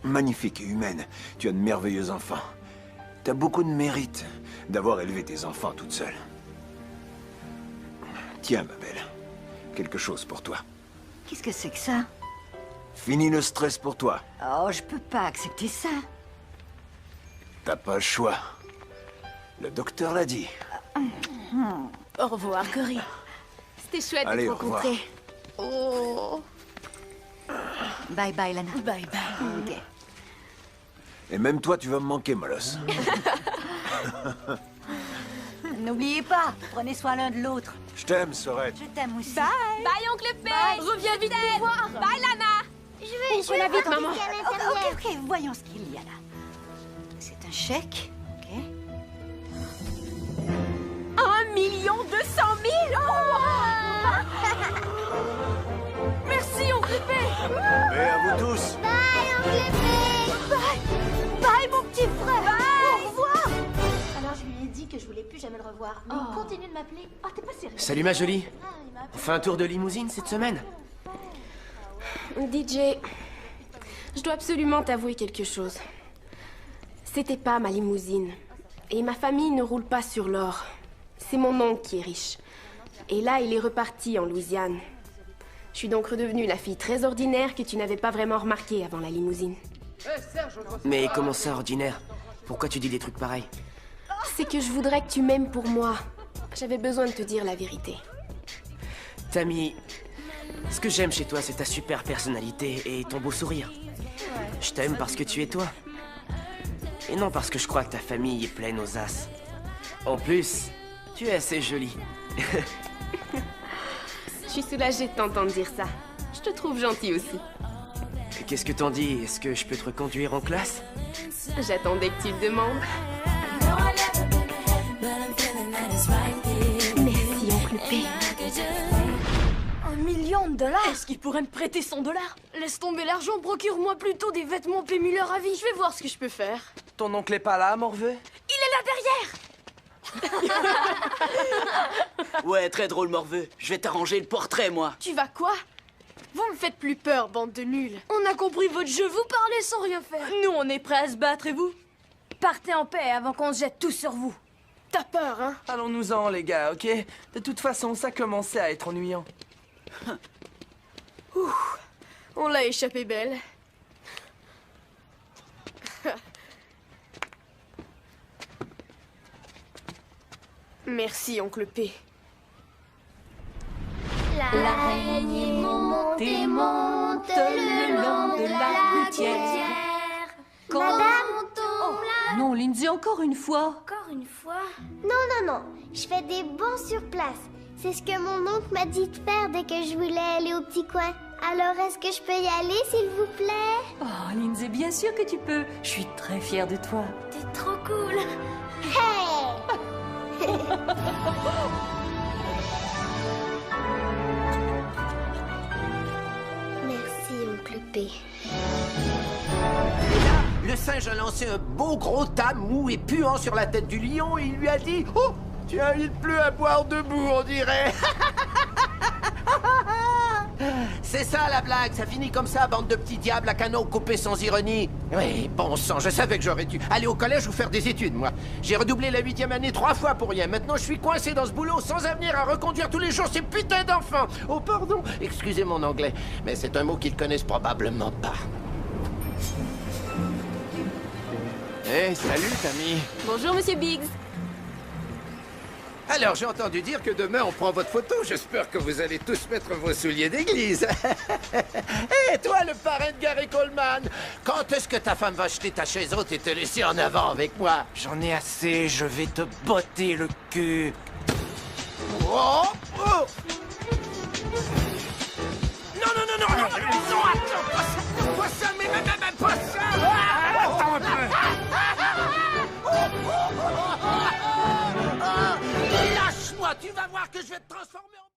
magnifique et humaine. Tu as de merveilleux enfants. T'as beaucoup de mérite d'avoir élevé tes enfants toute seule. Tiens, ma belle. Quelque chose pour toi. Qu'est-ce que c'est que ça? Fini le stress pour toi. Oh, je peux pas accepter ça. T'as pas le choix. Le docteur l'a dit. Au revoir, Corey. C'était chouette Allez, de te au revoir. rencontrer. Oh. Bye bye, Lana. Bye bye. Ok. Et même toi, tu vas me manquer, Molosse. N'oubliez pas, prenez soin l'un de l'autre. Je t'aime, Sorette. Je t'aime aussi. Bye, oncle P. Reviens vite nous voir. Bye, Lana. Je la veux vite, voir maman. ce qu'il y a à l'intérieur. Ok, voyons ce qu'il y a là. C'est un chèque, ok. 1 200 000. Merci, oncle P. Et à vous tous. Bye, oncle P. Bye, mon petit frère. Au revoir. Alors je lui ai dit que je voulais plus jamais le revoir. Mais il continue de m'appeler. Oh, t'es pas sérieux? Salut ma jolie. Ah, il m'a appelé. On fait un tour de limousine cette semaine? DJ, je dois absolument t'avouer quelque chose. C'était pas ma limousine. Et ma famille ne roule pas sur l'or. C'est mon oncle qui est riche. Et là, il est reparti en Louisiane. Je suis donc redevenue la fille très ordinaire que tu n'avais pas vraiment remarquée avant la limousine. Mais comment ça, ordinaire? Pourquoi tu dis des trucs pareils? C'est que je voudrais que tu m'aimes pour moi. J'avais besoin de te dire la vérité. Tammy, ce que j'aime chez toi, c'est ta super personnalité et ton beau sourire. Je t'aime parce que tu es toi. Et non parce que je crois que ta famille est pleine aux as. En plus, tu es assez jolie. Je suis soulagée de t'entendre dire ça. Je te trouve gentil aussi. Qu'est-ce que t'en dis? Est-ce que je peux te reconduire en classe? J'attendais que tu le demandes. Merci, oncle P. $1 million? Est-ce qu'il pourrait me prêter $100? Laisse tomber l'argent, procure-moi plutôt des vêtements P. Miller à vie. Je vais voir ce que je peux faire. Ton oncle est pas là, Morveux? Il est là derrière! Ouais, très drôle, Morveux. Je vais t'arranger le portrait, moi. Tu vas quoi? Vous me faites plus peur, bande de nuls. On a compris votre jeu, vous parlez sans rien faire. Nous, on est prêts à se battre, et vous? Partez en paix avant qu'on se jette tous sur vous. T'as peur, hein? Allons-nous-en, les gars, ok? De toute façon, ça commençait à être ennuyant. Ouh, on l'a échappé belle. Merci, oncle P. L'araignée monte et monte le long de la gouttière. Madame tombe là. Non, Lindsay, encore une fois. Encore une fois? Non, non, non. Je fais des bons sur place. C'est ce que mon oncle m'a dit de faire dès que je voulais aller au petit coin. Alors, est-ce que je peux y aller, s'il vous plaît? Oh, Lindsay, bien sûr que tu peux. Je suis très fière de toi. T'es trop cool. Hey! Merci, oncle P. Le singe a lancé un beau gros tas mou et puant sur la tête du lion et il lui a dit « Oh, tu invites plus à boire debout, on dirait !» C'est ça la blague, ça finit comme ça, bande de petits diables à canons coupés sans ironie. Oui, bon sang, je savais que j'aurais dû aller au collège ou faire des études, moi. J'ai redoublé la 8e année 3 fois pour rien. Maintenant, je suis coincé dans ce boulot sans avenir à reconduire tous les jours ces putains d'enfants. Oh, pardon, excusez mon anglais, mais c'est un mot qu'ils connaissent probablement pas. Hey, salut, Tammy. Bonjour, monsieur Biggs. Alors, j'ai entendu dire que demain, on prend votre photo. J'espère que vous allez tous mettre vos souliers d'église. Et toi, le parrain de Gary Coleman, quand est-ce que ta femme va acheter ta chaise haute et te laisser en avant avec moi? J'en ai assez, je vais te botter le cul. Oh, oh. Non, non, non, non, non, non, attends, pas ça, mais même pas ça. Attends un peu. Lâche-moi, tu vas voir que je vais te transformer en...